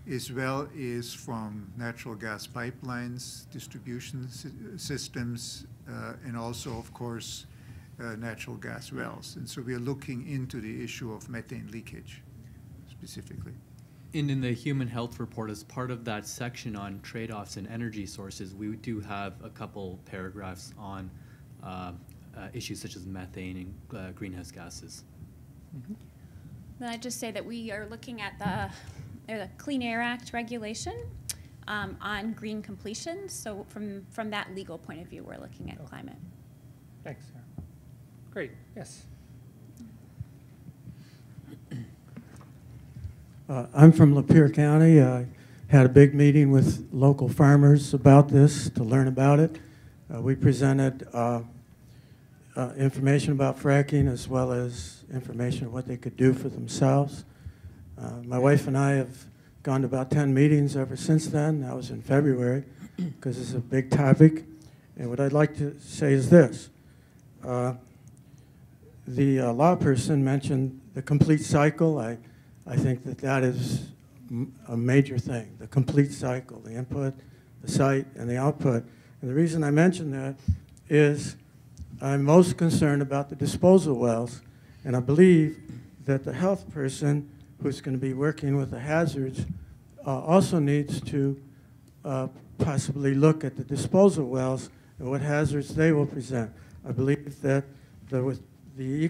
as well as from natural gas pipelines, distribution systems, and also, of course, natural gas wells. And so we are looking into the issue of methane leakage specifically. And in the human health report, as part of that section on trade-offs in energy sources, we do have a couple paragraphs on issues such as methane and greenhouse gases. Mm-hmm. Then I'd just say that we are looking at the Clean Air Act regulation on green completion. So from that legal point of view, we're looking at climate. Thanks, Sarah. Great, yes. I'm from Lapeer County. I had a big meeting with local farmers about this to learn about it. We presented information about fracking as well as information of what they could do for themselves. My wife and I have gone to about 10 meetings ever since then. That was in February because it's a big topic. And what I'd like to say is this. The law person mentioned the complete cycle. I think that is a major thing, the complete cycle, the input, the site, and the output. And the reason I mention that is I'm most concerned about the disposal wells, and I believe that the health person who's going to be working with the hazards also needs to possibly look at the disposal wells and what hazards they will present. I believe that with the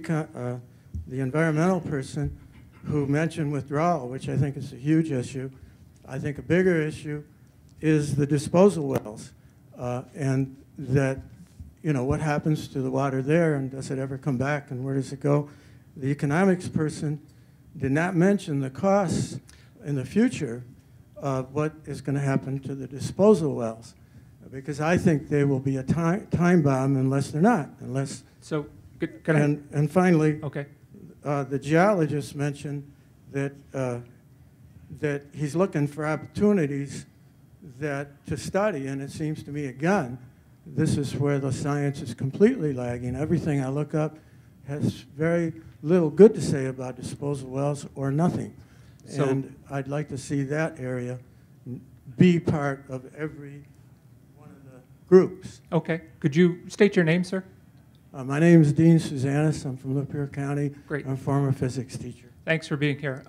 environmental person who mentioned withdrawal, which I think is a huge issue, I think a bigger issue is the disposal wells, and that, you know, what happens to the water there, and does it ever come back, and where does it go? The economics person did not mention the costs in the future of what is going to happen to the disposal wells, because I think they will be a time bomb unless they're not, unless. So, can I? And finally, Okay. The geologist mentioned that that he's looking for opportunities to study, and it seems to me, again, this is where the science is completely lagging. Everything I look up has very little good to say about disposal wells or nothing. So, and I'd like to see that area be part of every one of the groups. Okay. Could you state your name, sir? My name is Dean Suzanis. I'm from Lapeer County. Great. I'm a former physics teacher. Thanks for being here.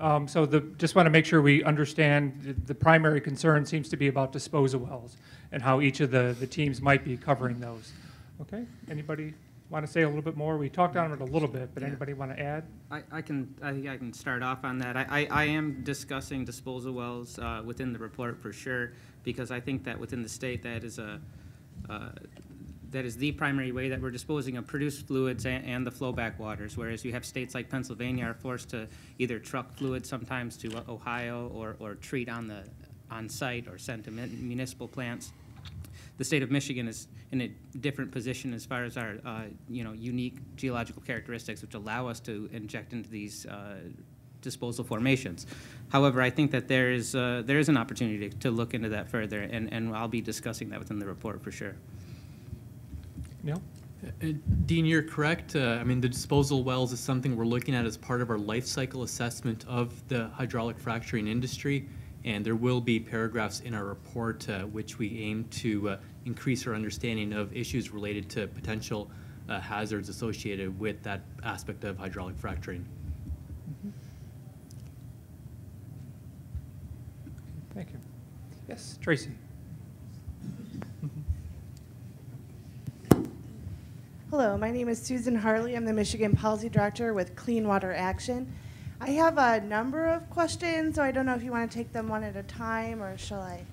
Just want to make sure we understand the primary concern seems to be about disposal wells and how each of the teams might be covering those. Okay. Anybody want to say a little bit more? We talked on it a little bit, but anybody want to add? I think I can start off on that. I am discussing disposal wells within the report for sure, because I think that within the state that is the primary way that we're disposing of produced fluids and the flowback waters, whereas you have states like Pennsylvania are forced to either truck fluids sometimes to Ohio or treat on site or send to municipal plants. The state of Michigan is in a different position as far as our unique geological characteristics, which allow us to inject into these disposal formations. However, I think that there is an opportunity to look into that further, and I'll be discussing that within the report for sure. Neil? Dean, you're correct. I mean, the disposal wells is something we're looking at as part of our life cycle assessment of the hydraulic fracturing industry, and there will be paragraphs in our report which we aim to increase our understanding of issues related to potential hazards associated with that aspect of hydraulic fracturing. Mm-hmm. Thank you. Yes, Tracy. Hello, my name is Susan Harley. I'm the Michigan Policy Director with Clean Water Action. I have a number of questions, so I don't know if you want to take them one at a time, or shall I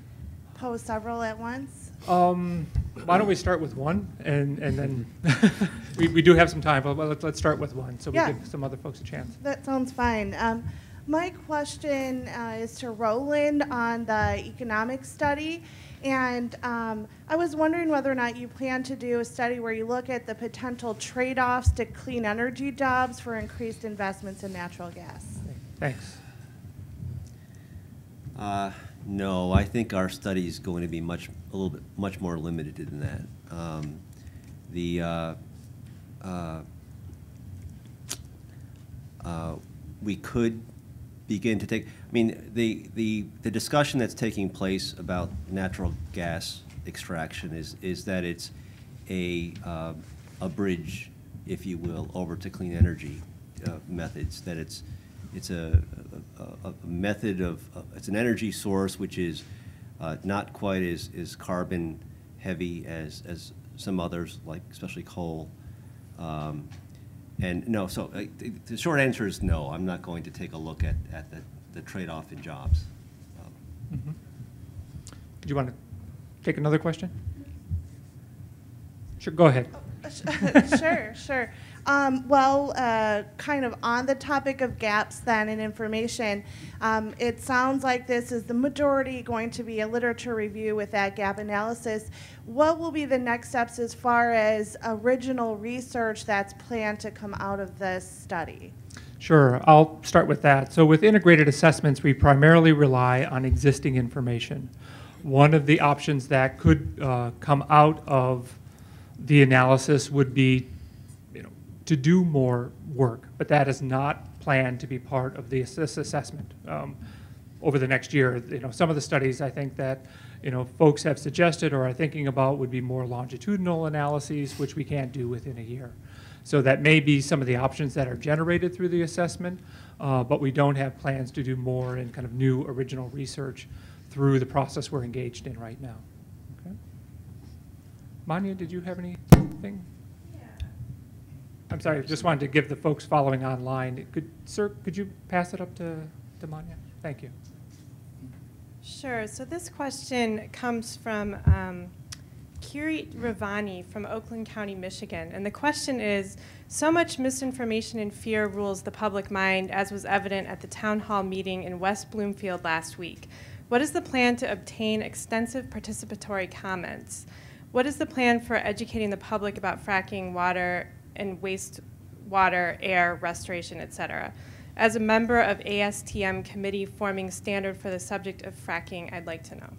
pose several at once? Why don't we start with one, and then we do have some time, but let's start with one so we give some other folks a chance. That sounds fine. My question is to Roland on the economic study. And I was wondering whether or not you plan to do a study where you look at the potential trade-offs to clean energy jobs for increased investments in natural gas. Thanks. No, I think our study is going to be much more limited than that. We could begin to take, I mean, the discussion that's taking place about natural gas extraction is that it's a bridge, if you will, over to clean energy methods. That it's a method of it's an energy source which is not quite as carbon heavy as some others, like especially coal. And no, so the short answer is no. I'm not going to take a look at the trade-off in jobs. Mm-hmm. Do you want to take another question? Sure, go ahead. Sure. Kind of on the topic of gaps then in information, it sounds like this is the majority going to be a literature review with that gap analysis. What will be the next steps as far as original research that's planned to come out of this study? Sure, I'll start with that. So with integrated assessments, we primarily rely on existing information. One of the options that could come out of the analysis would be to do more work, but that is not planned to be part of this assessment over the next year. Some of the studies I think that folks have suggested or are thinking about would be more longitudinal analyses, which we can't do within a year. So that may be some of the options that are generated through the assessment, but we don't have plans to do more in kind of new original research through the process we're engaged in right now. Okay. Manya, did you have anything? I'm sorry, I just wanted to give the folks following online. Sir, could you pass it up to Manya? Thank you. Sure. So this question comes from Kirit Ravani from Oakland County, Michigan. And the question is, so much misinformation and fear rules the public mind, as was evident at the town hall meeting in West Bloomfield last week. What is the plan to obtain extensive participatory comments? What is the plan for educating the public about fracking, water and wastewater, air, restoration, et cetera? As a member of ASTM committee forming standard for the subject of fracking, I'd like to know.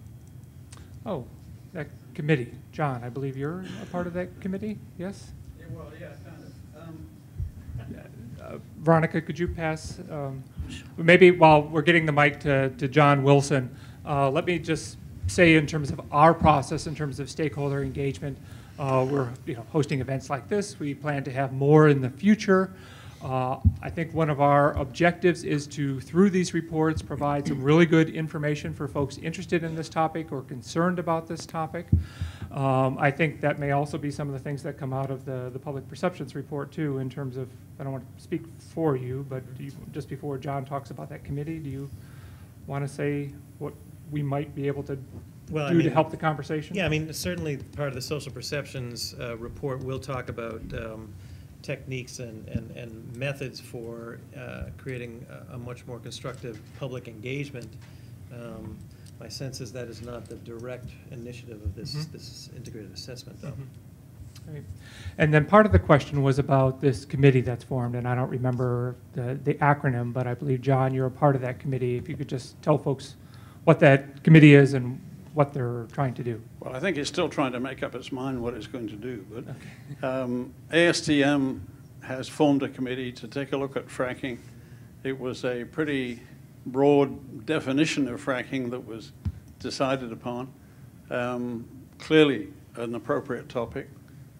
Oh, that committee. John, I believe you're a part of that committee, yes? Yeah, well, yeah, kind of. Veronica, could you pass? Maybe while we're getting the mic to John Wilson, let me just say in terms of our process, in terms of stakeholder engagement, we're hosting events like this. We plan to have more in the future. I think one of our objectives is to, through these reports, provide some really good information for folks interested in this topic or concerned about this topic. I think that may also be some of the things that come out of the public perceptions report too, in terms of, I don't want to speak for you, but just before John talks about that committee, do you want to say what we might be able to do to help the conversation? Yeah, I mean, certainly part of the social perceptions report will talk about techniques and methods for creating a much more constructive public engagement. My sense is that is not the direct initiative of this, this integrated assessment, though. Right. And then part of the question was about this committee that's formed, and I don't remember the acronym, but I believe, John, you're a part of that committee. If you could just tell folks what that committee is and what they're trying to do. Well, I think it's still trying to make up its mind what it's going to do. But ASTM has formed a committee to take a look at fracking. It was a pretty broad definition of fracking that was decided upon. Clearly an appropriate topic,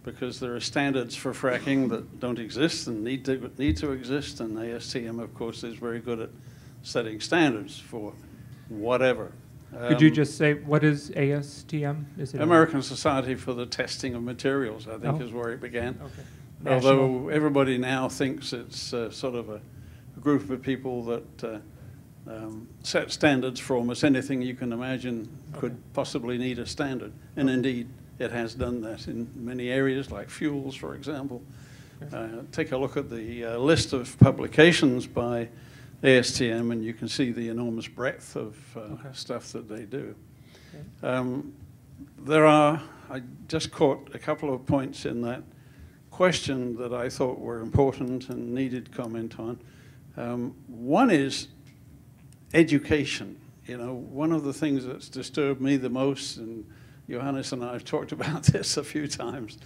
because there are standards for fracking that don't exist and need to exist, and ASTM, of course, is very good at setting standards for whatever. Could you just say, what is ASTM? Is it American Society for the Testing of Materials, I think, is where it began. Okay. Although everybody now thinks it's sort of a group of people that set standards for almost anything you can imagine could possibly need a standard. And indeed, it has done that in many areas, like fuels, for example. Take a look at the list of publications by ASTM, and you can see the enormous breadth of stuff that they do. I just caught a couple of points in that question that I thought were important and needed comment on. One is education. One of the things that's disturbed me the most, and Johannes and I have talked about this a few times,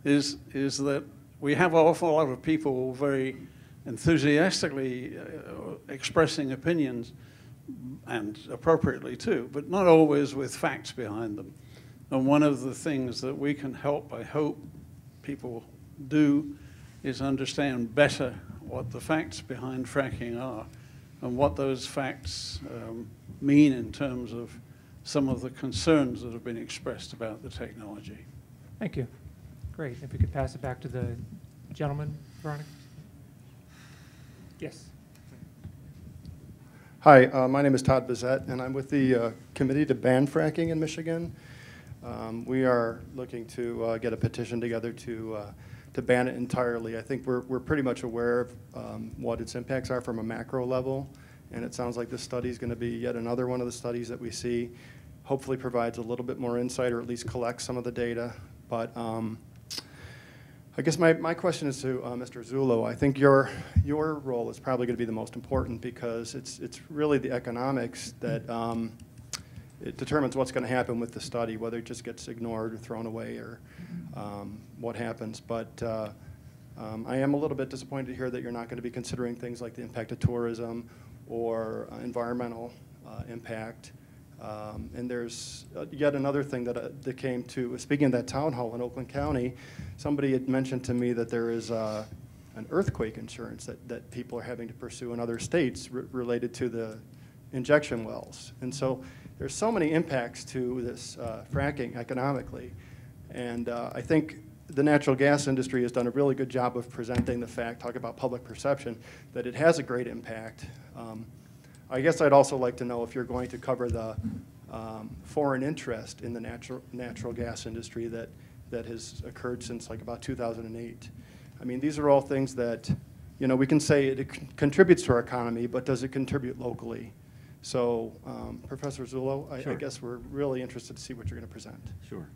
is that we have an awful lot of people very enthusiastically expressing opinions, and appropriately too, but not always with facts behind them. And one of the things that we can help, I hope, people do is understand better what the facts behind fracking are and what those facts mean in terms of some of the concerns that have been expressed about the technology. Thank you. Great. If we could pass it back to the gentleman, Veronica. Yes. Hi, my name is Todd Bizette, and I'm with the Committee to Ban Fracking in Michigan. We are looking to get a petition together to ban it entirely. I think we're pretty much aware of what its impacts are from a macro level, and it sounds like this study is going to be yet another one of the studies that we see. Hopefully provides a little bit more insight, or at least collects some of the data. But I guess my question is to Mr. Zullo. I think your role is probably going to be the most important, because it's really the economics that it determines what's going to happen with the study, whether it just gets ignored or thrown away, or what happens. But I am a little bit disappointed to hear that you're not going to be considering things like the impact of tourism or environmental impact. And there's yet another thing that came to, speaking of that town hall in Oakland County, somebody had mentioned to me that there is an earthquake insurance that people are having to pursue in other states related to the injection wells. And so there's so many impacts to this fracking economically. And I think the natural gas industry has done a really good job of presenting the fact, talking about public perception, that it has a great impact. I guess I'd also like to know if you're going to cover the foreign interest in the natural gas industry that has occurred since like about 2008. I mean, these are all things that, you know, we can say it contributes to our economy, but does it contribute locally? So, Professor Zullo, I guess we're really interested to see what you're going to present. Sure.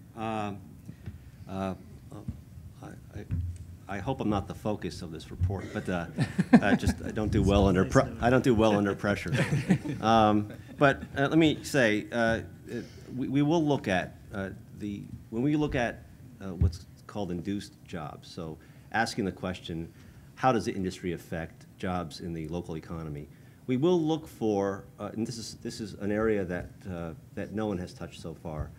I hope I'm not the focus of this report, but I don't do well under pressure. But let me say, we will look at when we look at what's called induced jobs. So, asking the question, how does the industry affect jobs in the local economy? We will look for, and this is an area that no one has touched so far,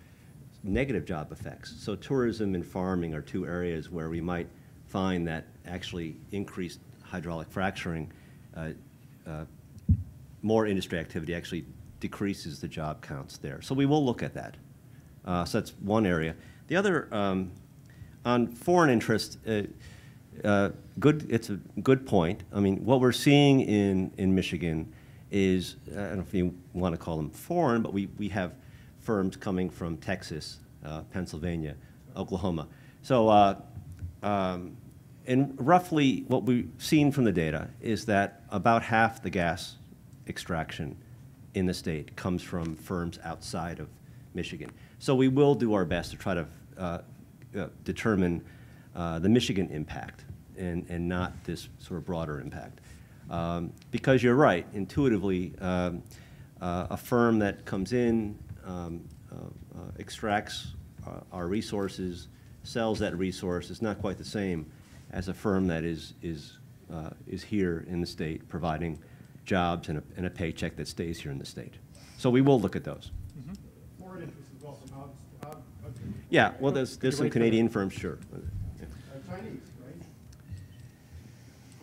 negative job effects. So tourism and farming are two areas where we might find that actually increased hydraulic fracturing, more industry activity actually decreases the job counts there. So we will look at that. So that's one area. The other, on foreign interest, it's a good point. I mean, what we're seeing in Michigan is, I don't know if you want to call them foreign, but we have firms coming from Texas, Pennsylvania, Oklahoma. So, and roughly what we've seen from the data is that about half the gas extraction in the state comes from firms outside of Michigan. So we will do our best to try to determine the Michigan impact and not this sort of broader impact. Because you're right, intuitively, a firm that comes in, extracts our resources, sells that resource is not quite the same as a firm that is here in the state providing jobs and a paycheck that stays here in the state. So we will look at those. Foreign interest is also yeah, well, there's some Canadian firms, sure. Chinese,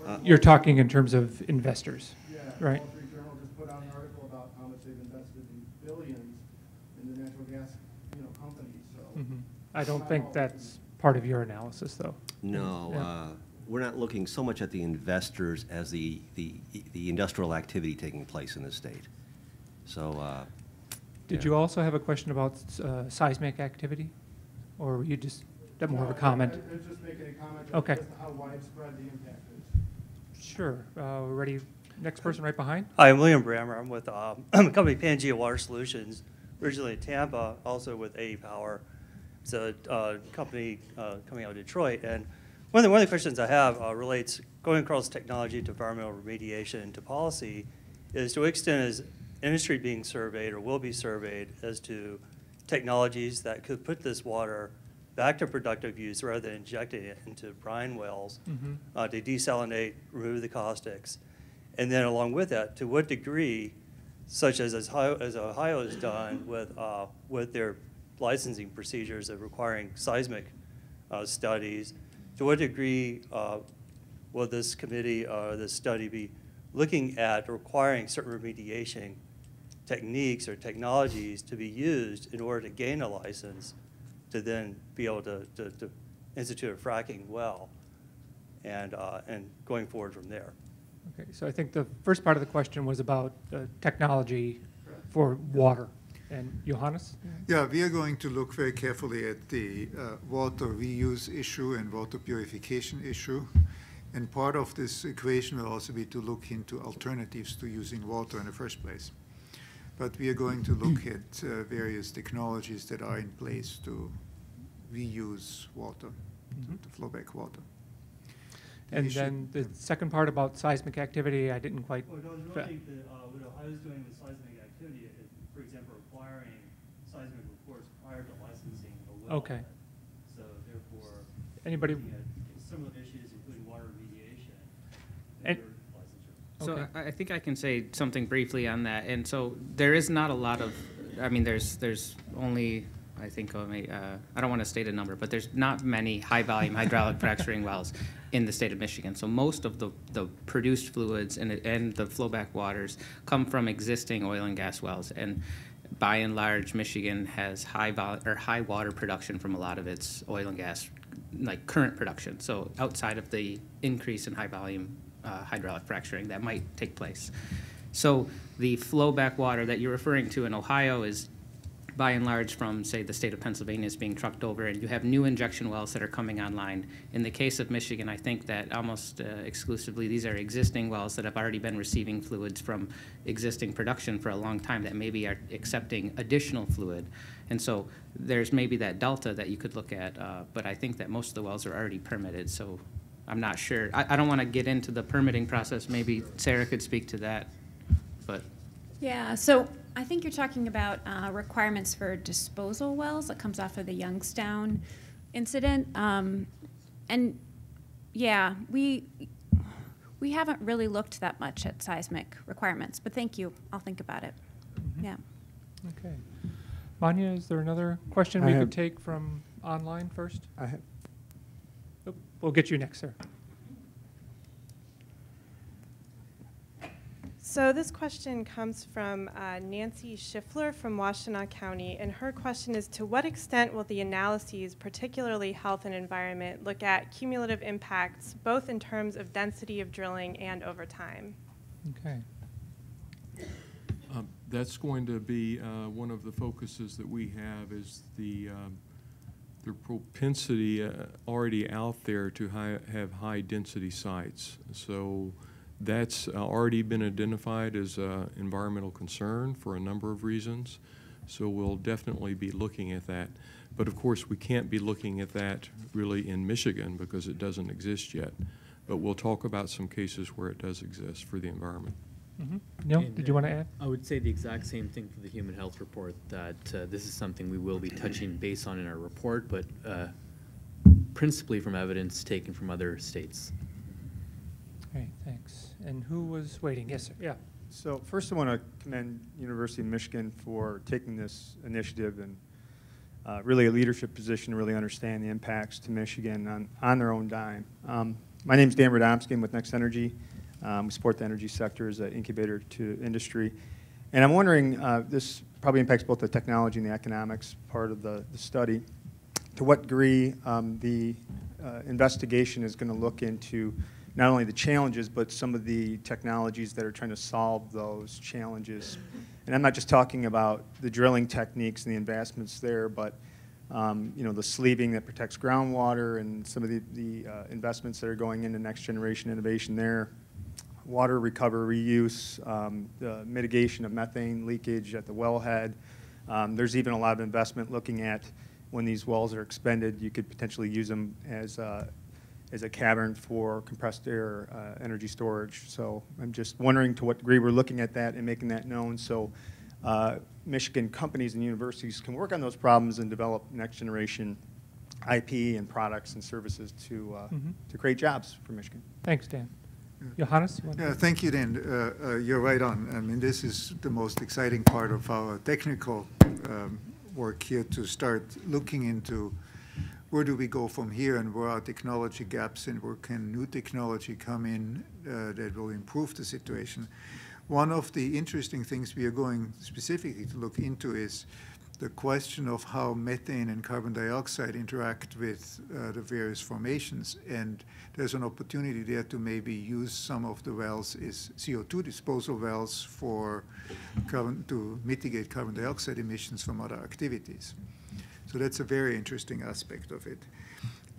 right? You're talking in terms of investors, right? Wall Street Journal just put out an article about how much they've invested in billions in the natural gas, companies. So I don't think that's part of your analysis, though. No, we're not looking so much at the investors as the industrial activity taking place in the state. So. Did you also have a question about seismic activity, or were you just more of a comment? I was just making a comment okay. As to how widespread the impact is. Sure. We're ready. Next person right behind. Hi, I'm William Brammer. I'm with the company Pangea Water Solutions, originally in Tampa, also with A Power. It's a company coming out of Detroit. And one of the questions I have relates, going across technology to environmental remediation and to policy, is to what extent is industry being surveyed or will be surveyed as to technologies that could put this water back to productive use rather than injecting it into brine wells to desalinate, remove the caustics. And then along with that, to what degree, such as Ohio has done with their licensing procedures of requiring seismic studies, to what degree will this committee or this study be looking at requiring certain remediation techniques or technologies to be used in order to gain a license to then be able to institute a fracking well and going forward from there. Okay, so I think the first part of the question was about technology for water. And Johannes? Yeah, we are going to look very carefully at the water reuse issue and water purification issue. And part of this equation will also be to look into alternatives to using water in the first place. But we are going to look at various technologies that are in place to reuse water, to flow back water. And then the second part about seismic activity, I didn't quite. Well, I was wondering what Ohio is doing with seismic activity, for example, requiring seismic reports prior to licensing a well. Okay. So therefore, anybody? Similar issues, including water remediation. And, so okay. I think I can say something briefly on that. And so there is not a lot of, I mean, there's only, I think only, I don't want to state a number, but there's not many high volume hydraulic fracturing wells in the state of Michigan. So most of the produced fluids and the flowback waters come from existing oil and gas wells. And by and large, Michigan has high water production from a lot of its oil and gas, like current production. So outside of the increase in high volume hydraulic fracturing that might take place. So the flow back water that you're referring to in Ohio is by and large from, say, the state of Pennsylvania is being trucked over, and you have new injection wells that are coming online. In the case of Michigan, I think that almost exclusively these are existing wells that have already been receiving fluids from existing production for a long time that maybe are accepting additional fluid. And so there's maybe that delta that you could look at, but I think that most of the wells are already permitted, so I'm not sure. I don't want to get into the permitting process. Maybe Sarah could speak to that, but. Yeah, so I think you're talking about requirements for disposal wells that comes off of the Youngstown incident. And yeah, we haven't really looked that much at seismic requirements, but thank you. I'll think about it. Mm-hmm. Yeah. Okay. Manya, is there another question we could take from online first? I have. Oh, we'll get you next, sir. So this question comes from Nancy Schiffler from Washtenaw County, and her question is, to what extent will the analyses, particularly health and environment, look at cumulative impacts, both in terms of density of drilling and over time? Okay. That's going to be one of the focuses that we have is the propensity already out there to have high density sites. So that's already been identified as an environmental concern for a number of reasons. So we'll definitely be looking at that. But of course, we can't be looking at that really in Michigan because it doesn't exist yet. But we'll talk about some cases where it does exist for the environment. Mm-hmm. Neil, did you want to add? I would say the exact same thing for the human health report, that this is something we will be touching base on in our report, but principally from evidence taken from other states. Great, thanks. And who was waiting? Yes, sir. Yeah. So first I want to commend University of Michigan for taking this initiative and really a leadership position to really understand the impacts to Michigan on their own dime. My name is Dan Radomski. I'm with Next Energy. We support the energy sector as an incubator to industry. And I'm wondering, this probably impacts both the technology and the economics part of the study, to what degree the investigation is going to look into not only the challenges, but some of the technologies that are trying to solve those challenges. And I'm not just talking about the drilling techniques and the advancements there, but you know, the sleeving that protects groundwater and some of the investments that are going into next generation innovation there, water recovery, reuse, the mitigation of methane leakage at the wellhead. There's even a lot of investment looking at when these wells are expended, you could potentially use them as a cavern for compressed air energy storage. So I'm just wondering to what degree we're looking at that and making that known so Michigan companies and universities can work on those problems and develop next generation IP and products and services to create jobs for Michigan. Thanks, Dan. Johannes? Yeah, thank you, Dan. You're right on. I mean, this is the most exciting part of our technical work here, to start looking into where do we go from here and where are technology gaps and where can new technology come in that will improve the situation. One of the interesting things we are going specifically to look into is the question of how methane and carbon dioxide interact with the various formations. And there's an opportunity there to maybe use some of the wells as CO2 disposal wells to mitigate carbon dioxide emissions from other activities. So that's a very interesting aspect of it.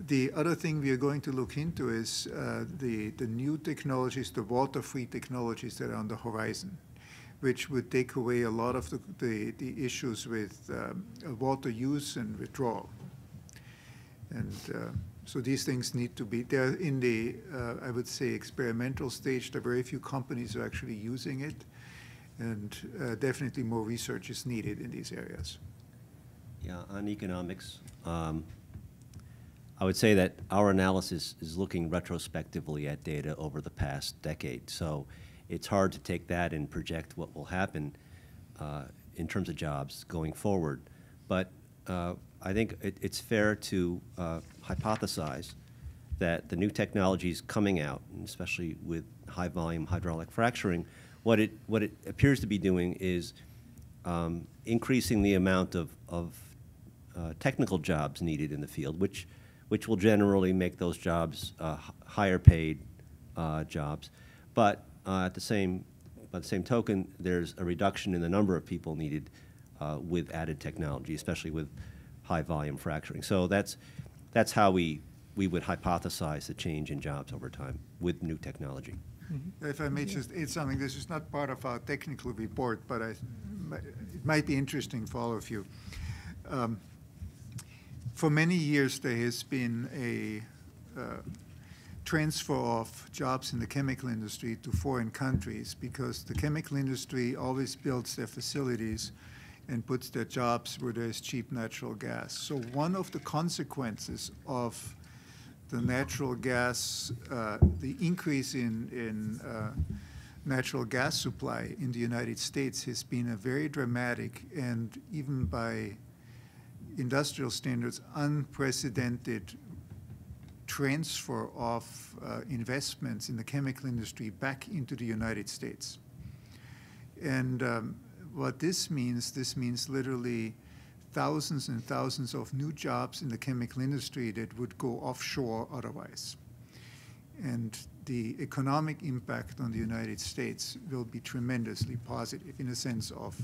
The other thing we are going to look into is the new technologies, the water-free technologies that are on the horizon, which would take away a lot of the issues with water use and withdrawal. And so these things need to be, they're in the, I would say, experimental stage. There are very few companies who are actually using it, and definitely more research is needed in these areas. Yeah, on economics, I would say that our analysis is looking retrospectively at data over the past decade. So it's hard to take that and project what will happen in terms of jobs going forward. But I think it's fair to hypothesize that the new technologies coming out, and especially with high volume hydraulic fracturing, what it appears to be doing is increasing the amount of technical jobs needed in the field, which will generally make those jobs higher paid jobs. But by the same token, there's a reduction in the number of people needed with added technology, especially with high volume fracturing. So that's how we would hypothesize the change in jobs over time with new technology. If I may just add something, this is not part of our technical report, but it might be interesting for all of you. For many years, there has been a transfer of jobs in the chemical industry to foreign countries because the chemical industry always builds their facilities and puts their jobs where there's cheap natural gas. So one of the consequences of the natural gas, the increase in natural gas supply in the United States has been a very dramatic and even by industrial standards unprecedented transfer of investments in the chemical industry back into the United States. And what this means literally thousands and thousands of new jobs in the chemical industry that would go offshore otherwise. And the economic impact on the United States will be tremendously positive in the sense of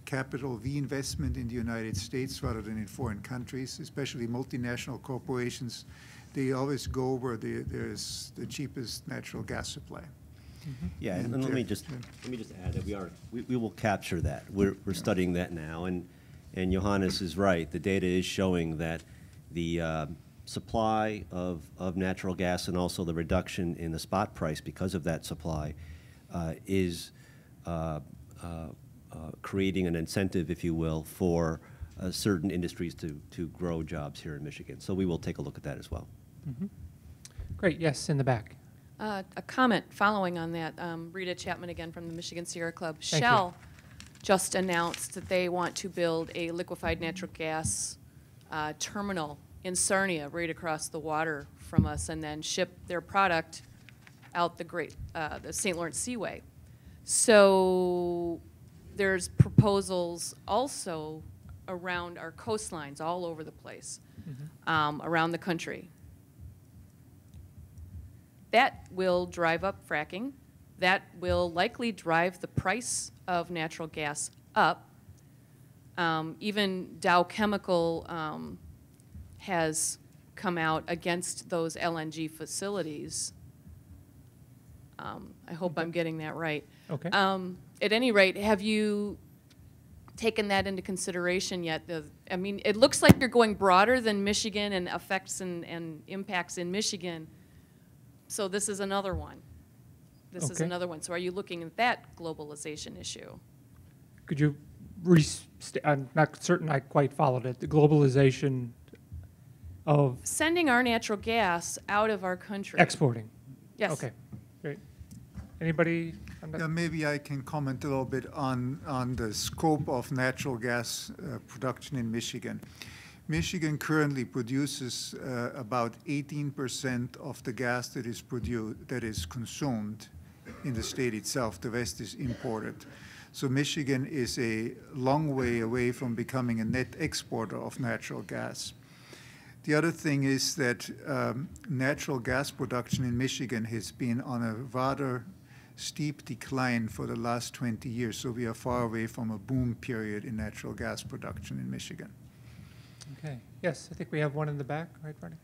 capital reinvestment in the United States rather than in foreign countries, especially multinational corporations. They always go where there's the cheapest natural gas supply. Yeah, and let me just add that we will capture that. We're studying that now, and Johannes is right. The data is showing that the supply of natural gas and also the reduction in the spot price because of that supply is creating an incentive, if you will, for certain industries to grow jobs here in Michigan. So we will take a look at that as well. Great. Yes, in the back. A comment following on that. Rita Chapman again from the Michigan Sierra Club. Thank Shell just announced that they want to build a liquefied natural gas terminal in Sarnia, right across the water from us, and then ship their product out the St. Lawrence Seaway. So there's proposals also around our coastlines all over the place, around the country. That will drive up fracking. That will likely drive the price of natural gas up. Even Dow Chemical has come out against those LNG facilities. I hope I'm getting that right. Okay. At any rate, have you taken that into consideration yet? I mean, it looks like you're going broader than Michigan and effects and impacts in Michigan. So this is another one. This is another one. So are you looking at that globalization issue? Could you I'm not certain I quite followed it. The globalization of sending our natural gas out of our country. Exporting. Yes. Okay. Great. Anybody? Yeah, maybe I can comment a little bit on the scope of natural gas production in Michigan. Michigan currently produces about 18% of the gas that is consumed in the state itself. The rest is imported. So Michigan is a long way away from becoming a net exporter of natural gas. The other thing is that natural gas production in Michigan has been on a rather steep decline for the last 20 years. So we are far away from a boom period in natural gas production in Michigan. Okay. Yes, I think we have one in the back, right, Barney?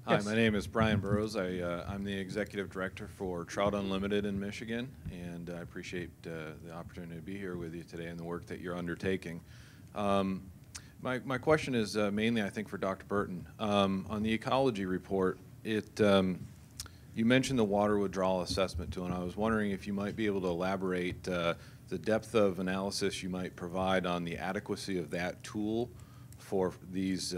Hi, Yes. my name is Brian Burrows. I'm the executive director for Trout Unlimited in Michigan, and I appreciate the opportunity to be here with you today and the work that you're undertaking. My question is mainly, I think, for Dr. Burton. On the ecology report, you mentioned the water withdrawal assessment tool, and I was wondering if you might be able to elaborate the depth of analysis you might provide on the adequacy of that tool for these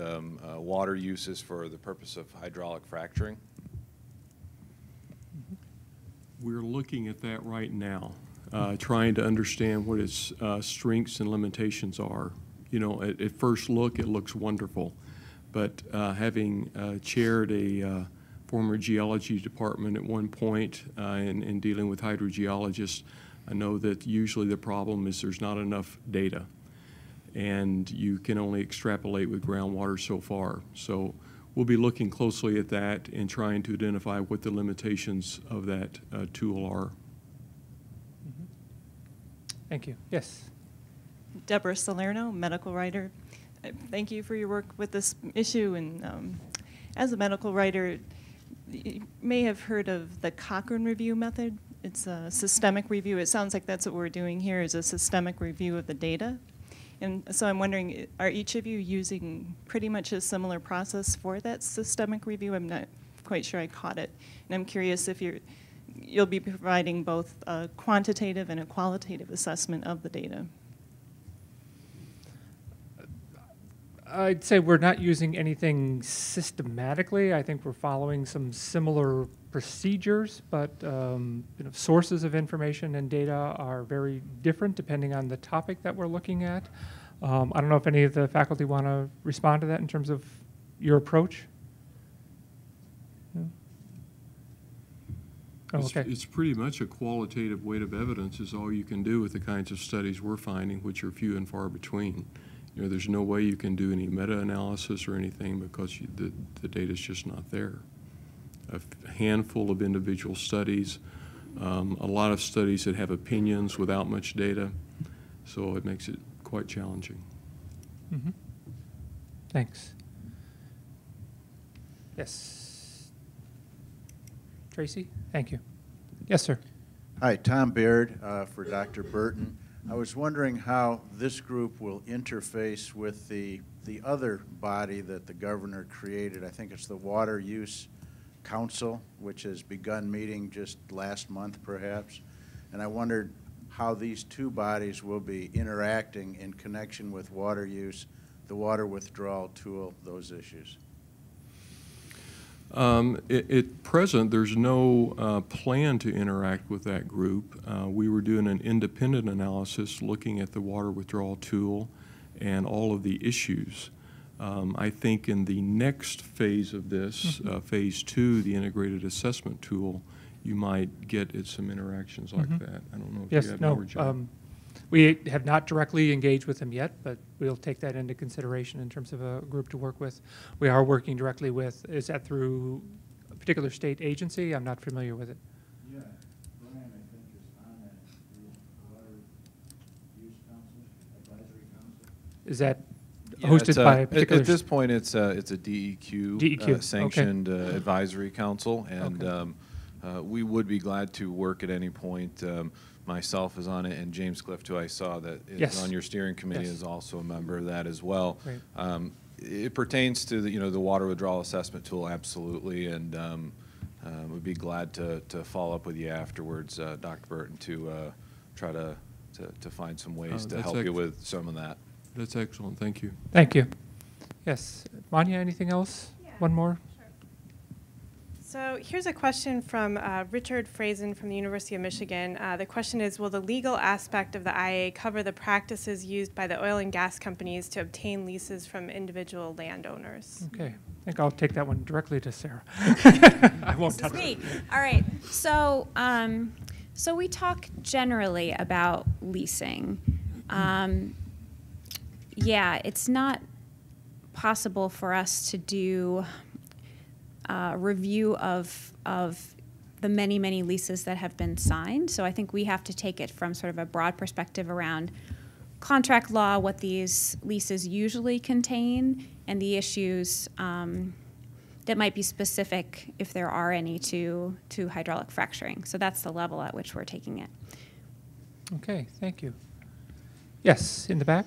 water uses for the purpose of hydraulic fracturing? We're looking at that right now, trying to understand what its strengths and limitations are. You know, at first look, it looks wonderful, but having chaired a former geology department at one point and dealing with hydrogeologists, I know that usually the problem is there's not enough data. and you can only extrapolate with groundwater so far. So we'll be looking closely at that and trying to identify what the limitations of that tool are. Thank you. Yes. Deborah Salerno, medical writer. Thank you for your work with this issue. And as a medical writer, you may have heard of the Cochrane review method. It's a systemic review. It sounds like that's what we're doing here, is a systemic review of the data. And so I'm wondering, are each of you using pretty much a similar process for that systemic review? I'm not quite sure I caught it. And I'm curious if you'll be providing both a quantitative and a qualitative assessment of the data. I'd say we're not using anything systematically. I think we're following some similar procedures, but sources of information and data are very different depending on the topic that we're looking at. I don't know if any of the faculty want to respond to that in terms of your approach. No? Oh, okay. It's pretty much a qualitative weight of evidence is all you can do with the kinds of studies we're finding, which are few and far between. There's no way you can do any meta-analysis or anything because the data's just not there. A handful of individual studies, a lot of studies that have opinions without much data, so it makes it quite challenging. Mm-hmm. Thanks. Yes. Tracy, thank you. Yes, sir. Hi, Tom Baird for Dr. Burton. I was wondering how this group will interface with the other body that the governor created. I think it's the Water Use Council, which has begun meeting just last month, perhaps. And I wondered how these two bodies will be interacting in connection with water use, the water withdrawal tool, those issues. At present, there's no plan to interact with that group. We were doing an independent analysis looking at the water withdrawal tool and all of the issues. I think in the next phase of this, phase 2, the integrated assessment tool, you might get at some interactions like that. I don't know if you have more, John. We have not directly engaged with them yet, but we'll take that into consideration in terms of a group to work with. We are working directly with, is that through a particular state agency? I'm not familiar with it. Yeah, Brian, I think, is on that group, Water Use Council, Advisory Council. Is that hosted by a particular? At this point, it's a DEQ, sanctioned advisory council, and we would be glad to work at any point. Myself is on it, and James Clift, who I saw that is on your steering committee, is also a member of that as well. It pertains to the water withdrawal assessment tool, absolutely, and we'd be glad to follow up with you afterwards, Dr. Burton, to try to find some ways to help you with some of that. That's excellent. Thank you. Thank you. Yes. Manya, anything else? Yeah. One more? So here's a question from Richard Frazen from the University of Michigan. The question is, will the legal aspect of the IA cover the practices used by the oil and gas companies to obtain leases from individual landowners? Okay. I think I'll take that one directly to Sarah. I won't touch it. All right. So, so we talk generally about leasing. Yeah, it's not possible for us to do review of the many, many leases that have been signed. So I think we have to take it from sort of a broad perspective around contract law, what these leases usually contain, and the issues that might be specific, if there are any, to hydraulic fracturing. So that's the level at which we're taking it. Okay, thank you. Yes, in the back.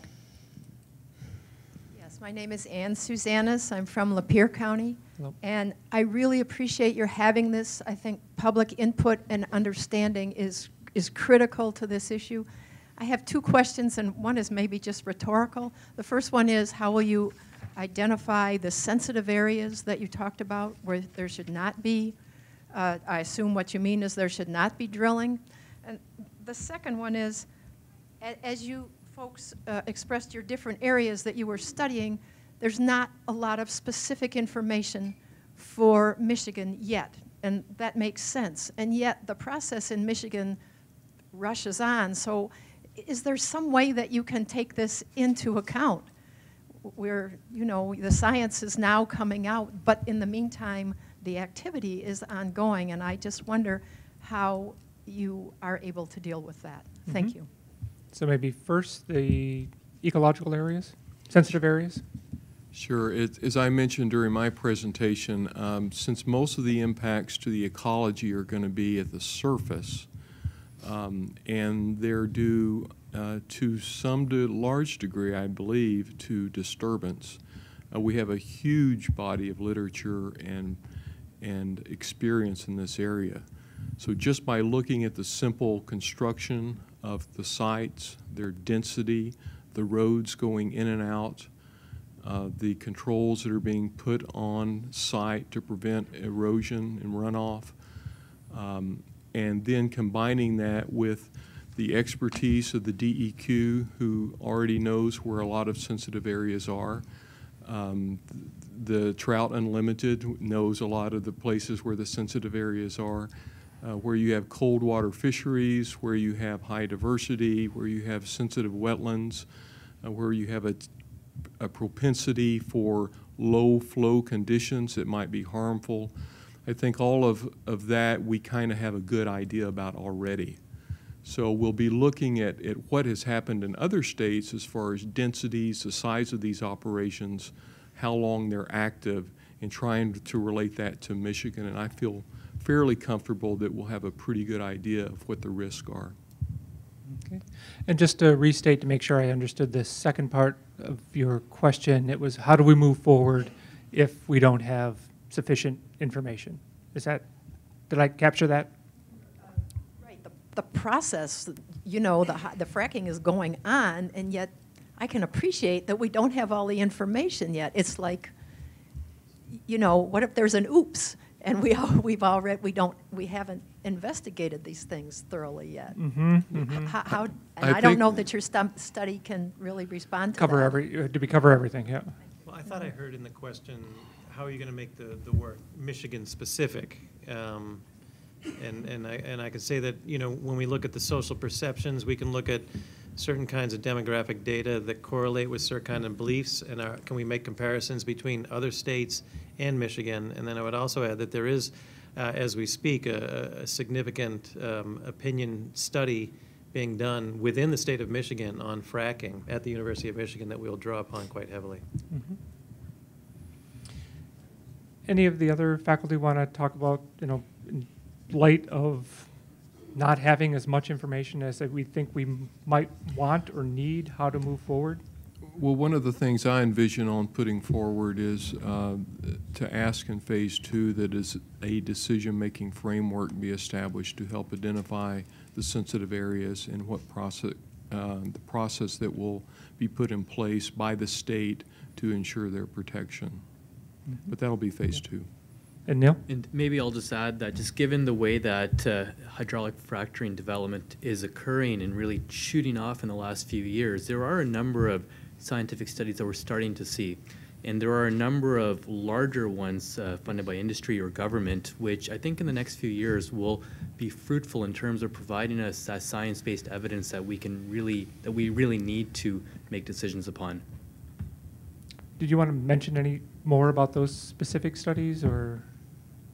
Yes, my name is Ann Susanis. I'm from Lapeer County. Hello. And I really appreciate your having this. I think public input and understanding is critical to this issue. I have two questions, and one is maybe just rhetorical. The first one is, how will you identify the sensitive areas that you talked about where there should not be? I assume what you mean is there should not be drilling. And the second one is, as you folks expressed your different areas that you were studying, there's not a lot of specific information for Michigan yet, and that makes sense. And yet the process in Michigan rushes on. So is there some way that you can take this into account? Where, you know, the science is now coming out, but in the meantime, the activity is ongoing, and I just wonder how you are able to deal with that. Thank you. So maybe first the ecological areas, sensitive areas? Sure. As I mentioned during my presentation, since most of the impacts to the ecology are going to be at the surface, and they're due to some large degree, I believe, to disturbance. We have a huge body of literature and experience in this area. So just by looking at the simple construction of the sites, their density, the roads going in and out, the controls that are being put on site to prevent erosion and runoff, and then combining that with the expertise of the DEQ, who already knows where a lot of sensitive areas are. The Trout Unlimited knows a lot of the places where the sensitive areas are, where you have cold water fisheries, where you have high diversity, where you have sensitive wetlands, where you have a propensity for low flow conditions that might be harmful. I think all of that we kind of have a good idea about already. So we'll be looking at what has happened in other states as far as densities, the size of these operations, how long they're active, and trying to relate that to Michigan. And I feel fairly comfortable that we'll have a pretty good idea of what the risks are. Okay. And just to restate to make sure I understood the second part of your question, it was how do we move forward if we don't have sufficient information? Is that, did I capture that? Right. The process, you know, the fracking is going on, and yet I can appreciate that we don't have all the information yet. It's like, you know, what if there's an oops? And we haven't investigated these things thoroughly yet. I don't know that your study can really respond to that. Did we cover everything? Yeah. Well, I thought I heard in the question, how are you going to make the work Michigan specific? And I can say that, you know, when we look at the social perceptions, we can look at certain kinds of demographic data that correlate with certain kind of beliefs, and can we make comparisons between other states and Michigan? And then I would also add that there is, as we speak, a significant opinion study being done within the state of Michigan on fracking at the University of Michigan that we'll draw upon quite heavily. Mm-hmm. Any of the other faculty want to talk about, you know, in light of not having as much information as we think we might want or need, how to move forward? Well, one of the things I envision on putting forward is to ask in phase 2 that is a decision-making framework be established to help identify the sensitive areas and what process, the process that will be put in place by the state to ensure their protection. Mm-hmm. But that'll be phase 2. And Neil? And maybe I'll just add that just given the way that hydraulic fracturing development is occurring and really shooting off in the last few years, there are a number of scientific studies that we're starting to see. And there are a number of larger ones funded by industry or government, which I think in the next few years will be fruitful in terms of providing us that science-based evidence that we really need to make decisions upon. Did you want to mention any more about those specific studies, or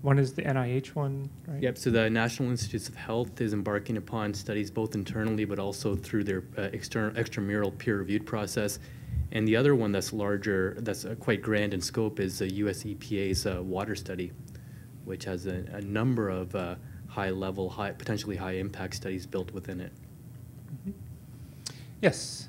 one is the NIH one, right? Yep, so the National Institutes of Health is embarking upon studies both internally but also through their extramural peer-reviewed process. And the other one that's larger, that's quite grand in scope, is the US EPA's water study, which has a number of high-level, potentially high-impact studies built within it. Mm-hmm. Yes.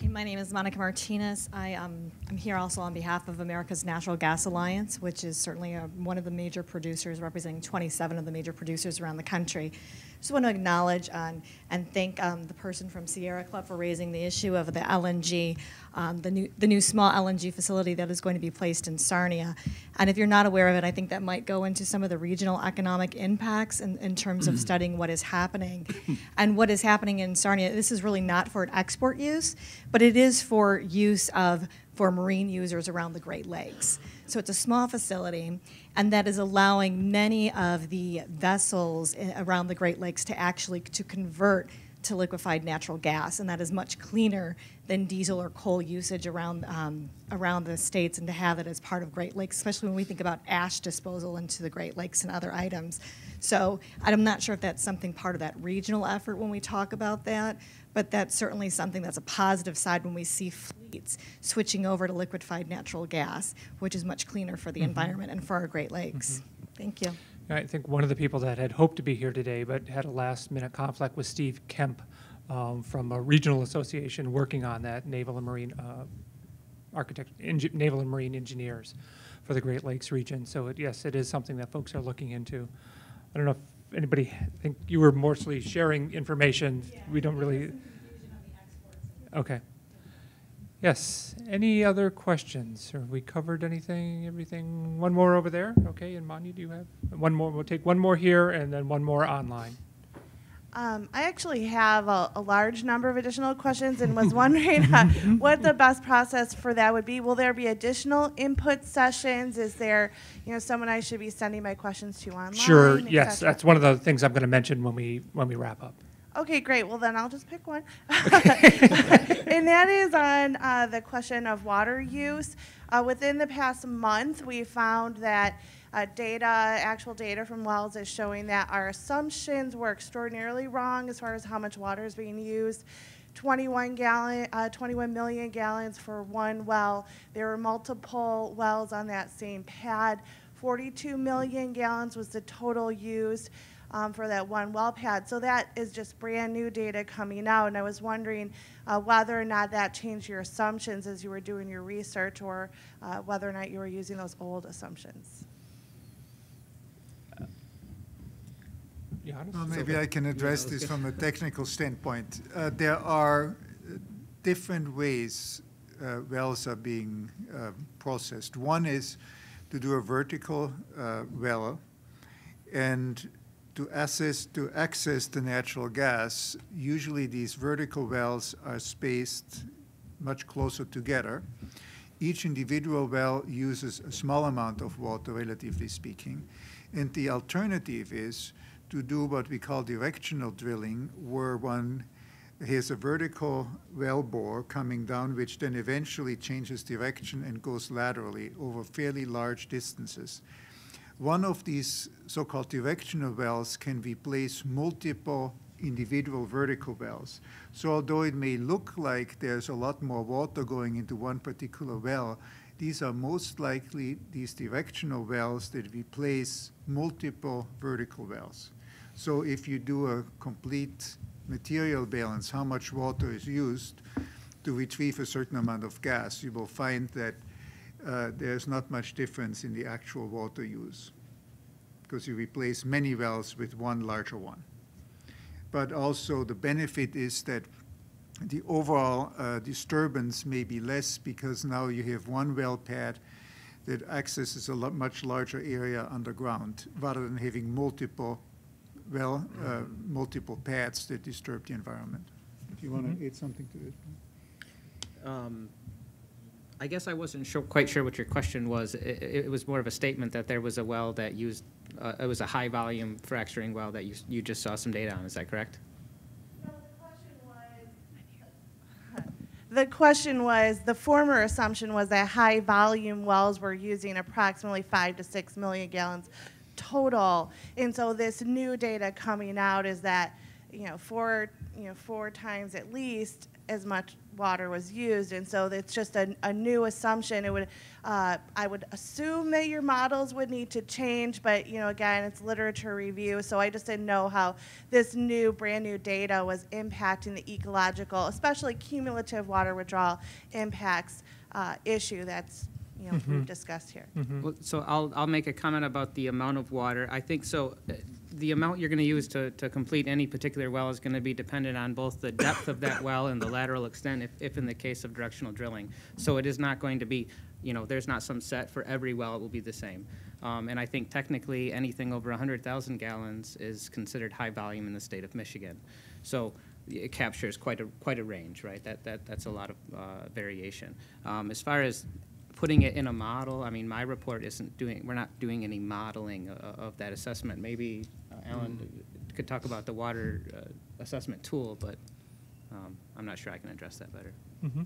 My name is Monica Martinez. I'm here also on behalf of America's Natural Gas Alliance, which is certainly one of the major producers, representing 27 of the major producers around the country. Just want to acknowledge and thank the person from Sierra Club for raising the issue of the LNG, the new small LNG facility that is going to be placed in Sarnia. And if you're not aware of it, I think that might go into some of the regional economic impacts in terms of studying what is happening. And what is happening in Sarnia, this is really not for an export use, but it is for use for marine users around the Great Lakes. So it's a small facility, and that is allowing many of the vessels around the Great Lakes to actually convert to liquefied natural gas, and that is much cleaner than diesel or coal usage around the states, and to have it as part of Great Lakes, especially when we think about ash disposal into the Great Lakes and other items. So I'm not sure if that's something part of that regional effort when we talk about that, but that's certainly something that's a positive side when we see fleets switching over to liquefied natural gas, which is much cleaner for the environment and for our Great Lakes. Thank you. I think one of the people that had hoped to be here today but had a last-minute conflict was Steve Kemp from a regional association working on that, Naval and Marine Naval and Marine engineers for the Great Lakes region. So yes, it is something that folks are looking into. I don't know if anybody, I think you were mostly sharing information. Yeah, we don't really. Okay. Yes. Any other questions? Or have we covered anything? Everything? One more over there. Okay. And Manya, do you have one more? We'll take one more here and then one more online. I actually have a large number of additional questions and was wondering what the best process for that would be. Will there be additional input sessions? Is there, someone I should be sending my questions to online? Sure. Yes. That's one of the things I'm going to mention when we wrap up. Okay, great. Well, then I'll just pick one. And that is on the question of water use. Within the past month, we found that actual data from wells is showing that our assumptions were extraordinarily wrong as far as how much water is being used. 21 million gallons for one well. There were multiple wells on that same pad. 42 million gallons was the total used for that one well pad. So that is just brand new data coming out, and I was wondering whether or not that changed your assumptions as you were doing your research, or whether or not you were using those old assumptions. Well, maybe I can address this from a technical standpoint. There are different ways wells are being processed. One is to do a vertical well, and to access the natural gas. Usually these vertical wells are spaced much closer together. Each individual well uses a small amount of water, relatively speaking, and the alternative is to do what we call directional drilling, where one has a vertical well bore coming down, which then eventually changes direction and goes laterally over fairly large distances. One of these so-called directional wells can replace multiple individual vertical wells. So although it may look like there's a lot more water going into one particular well, these are most likely these directional wells that replace multiple vertical wells. So if you do a complete material balance, how much water is used to retrieve a certain amount of gas, you will find that there's not much difference in the actual water use, because you replace many wells with one larger one. But also the benefit is that the overall disturbance may be less, because now you have one well pad that accesses a much larger area underground, rather than having multiple pads that disturb the environment. Do you want to add something to it? I guess I wasn't quite sure what your question was. It was more of a statement that there was a well that used, it was a high volume fracturing well that you just saw some data on. Is that correct? No, the question was, the former assumption was that high volume wells were using approximately 5 to 6 million gallons total, and so this new data coming out is that 4 times at least as much water was used, and so it's just a new assumption. It would I would assume that your models would need to change, but again, it's literature review, so I just didn't know how this brand new data was impacting the ecological, especially cumulative water withdrawal impacts issue that's we've discussed here. Well, so I'll make a comment about the amount of water. I think so. The amount you're going to use to complete any particular well is going to be dependent on both the depth of that well and the lateral extent, if in the case of directional drilling. So it is not going to be, there's not some set for every well. It will be the same. And I think technically anything over 100,000 gallons is considered high volume in the state of Michigan. So it captures quite a range, right? That's a lot of variation. As far as putting it in a model, I mean, my report we're not doing any modeling of that assessment. Maybe, Alan, could talk about the water assessment tool, but I'm not sure I can address that better. Mm-hmm.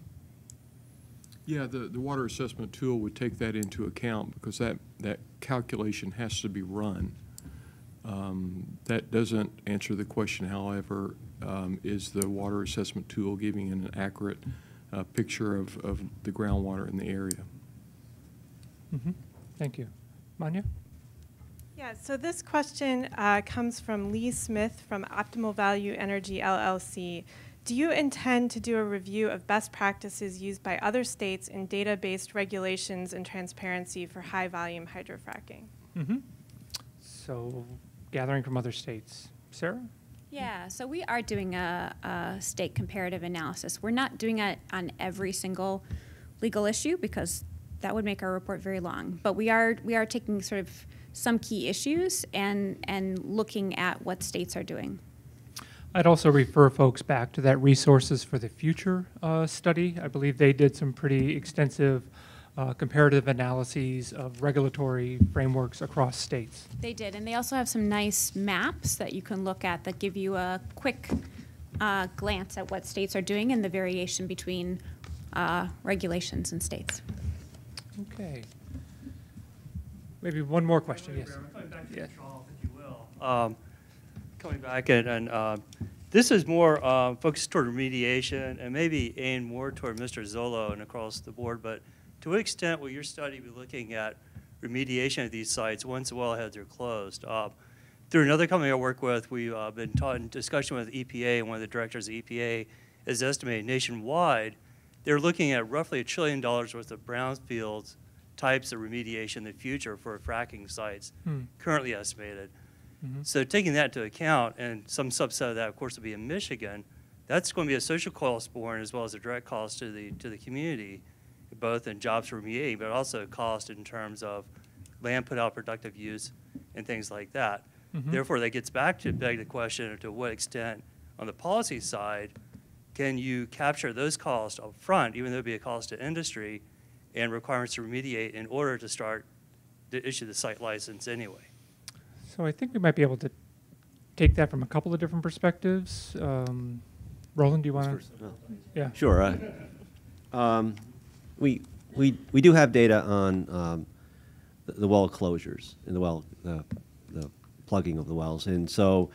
Yeah, the water assessment tool would take that into account because that calculation has to be run. That doesn't answer the question, however, is the water assessment tool giving an accurate picture of the groundwater in the area? Mm-hmm. Thank you. Manya? Yeah, so this question comes from Lee Smith from Optimal Value Energy LLC. Do you intend to do a review of best practices used by other states in data-based regulations and transparency for high-volume hydrofracking? Mm-hmm. So, gathering from other states. Sarah? Yeah, so we are doing a state comparative analysis. We're not doing it on every single legal issue because that would make our report very long. But we are taking sort of some key issues and looking at what states are doing. I'd also refer folks back to that Resources for the Future study. I believe they did some pretty extensive comparative analyses of regulatory frameworks across states. They did, and they also have some nice maps that you can look at that give you a quick glance at what states are doing and the variation between regulations and states. Okay. Maybe one more question, yes. Coming back to Charles, if you will. Coming back and this is more focused toward remediation and maybe aimed more toward Mr. Zolo and across the board, but to what extent will your study be looking at remediation of these sites once the wellheads are closed? Through another company I work with, we've been in discussion with EPA, and one of the directors of EPA is estimated nationwide, they're looking at roughly $1 trillion worth of brownfields types of remediation in the future for fracking sites, currently estimated. Mm-hmm. So taking that into account, and some subset of that, of course, will be in Michigan, that's going to be a social cost borne as well as a direct cost to the community, both in jobs for remediating, but also cost in terms of land put out productive use and things like that. Mm-hmm. Therefore, that gets back to beg the question to what extent, on the policy side, can you capture those costs up front, even though it be a cost to industry, and requirements to remediate in order to start to issue the site license anyway? So I think we might be able to take that from a couple of different perspectives. Roland, do you want to? Yeah. Sure. We do have data on the well closures and the plugging of the wells, and so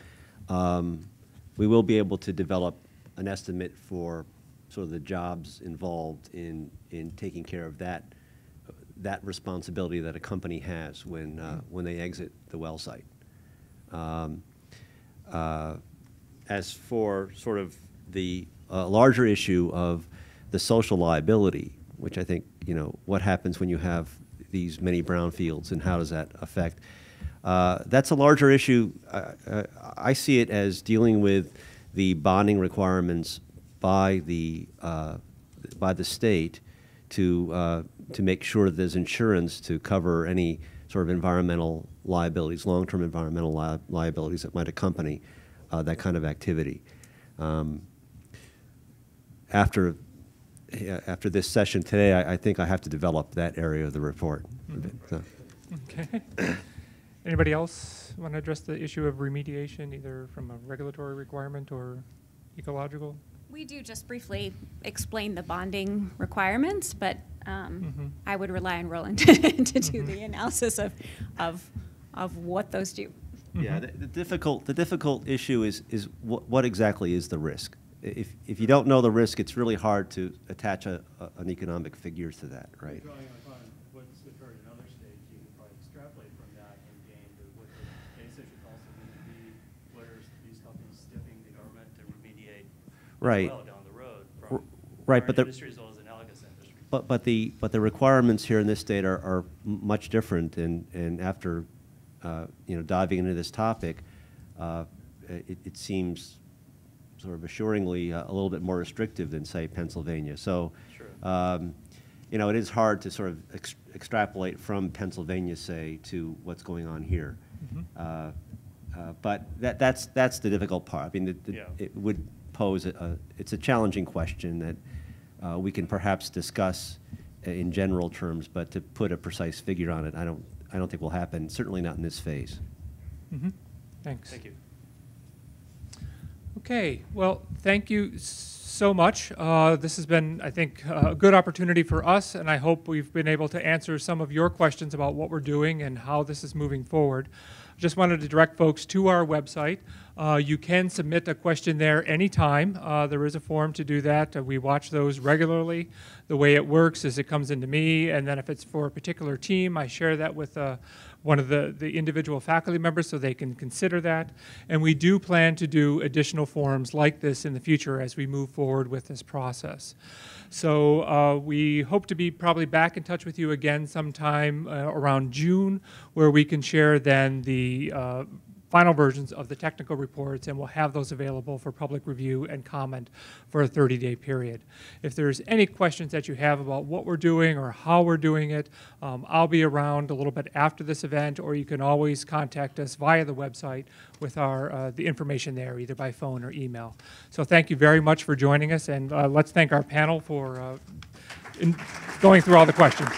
we will be able to develop an estimate for sort of the jobs involved in taking care of that responsibility that a company has when they exit the well site. As for sort of the larger issue of the social liability, which I think, what happens when you have these many brownfields and how does that affect? That's a larger issue. I see it as dealing with the bonding requirements by the state to make sure that there's insurance to cover any sort of environmental liabilities, long-term environmental liabilities that might accompany that kind of activity. After this session today, I think I have to develop that area of the report. So. Okay. Anybody else want to address the issue of remediation, either from a regulatory requirement or ecological? We do just briefly explain the bonding requirements, but I would rely on Roland to do the analysis of what those do. Yeah, the difficult issue is what exactly is the risk. If you don't know the risk, it's really hard to attach an economic figure to that, right? Drawing upon what's occurred in other states, you can probably extrapolate from that and gain what the basis should also going to be. What are these companies stiffing the government to remediate Right. well down the road from right, our but industry as well as analogous industry? But the requirements here in this state are much different, and after diving into this topic, it seems sort of assuringly a little bit more restrictive than, say, Pennsylvania. So, it is hard to sort of extrapolate from Pennsylvania, say, to what's going on here. Mm-hmm. But that's the difficult part. I mean, it would pose it's a challenging question that we can perhaps discuss in general terms, but to put a precise figure on it, I don't think will happen. Certainly not in this phase. Mm-hmm. Thanks. Thank you. Okay, well, thank you so much. This has been, I think, a good opportunity for us, and I hope we've been able to answer some of your questions about what we're doing and how this is moving forward. Just wanted to direct folks to our website. You can submit a question there anytime. There is a form to do that. We watch those regularly. The way it works is it comes into me, and then if it's for a particular team, I share that with one of the individual faculty members so they can consider that. And we do plan to do additional forums like this in the future as we move forward with this process. So we hope to be probably back in touch with you again sometime around June, where we can share then the final versions of the technical reports, and we'll have those available for public review and comment for a 30-day period. If there's any questions that you have about what we're doing or how we're doing it, I'll be around a little bit after this event, or you can always contact us via the website with the information there, either by phone or email. So thank you very much for joining us, and let's thank our panel for going through all the questions.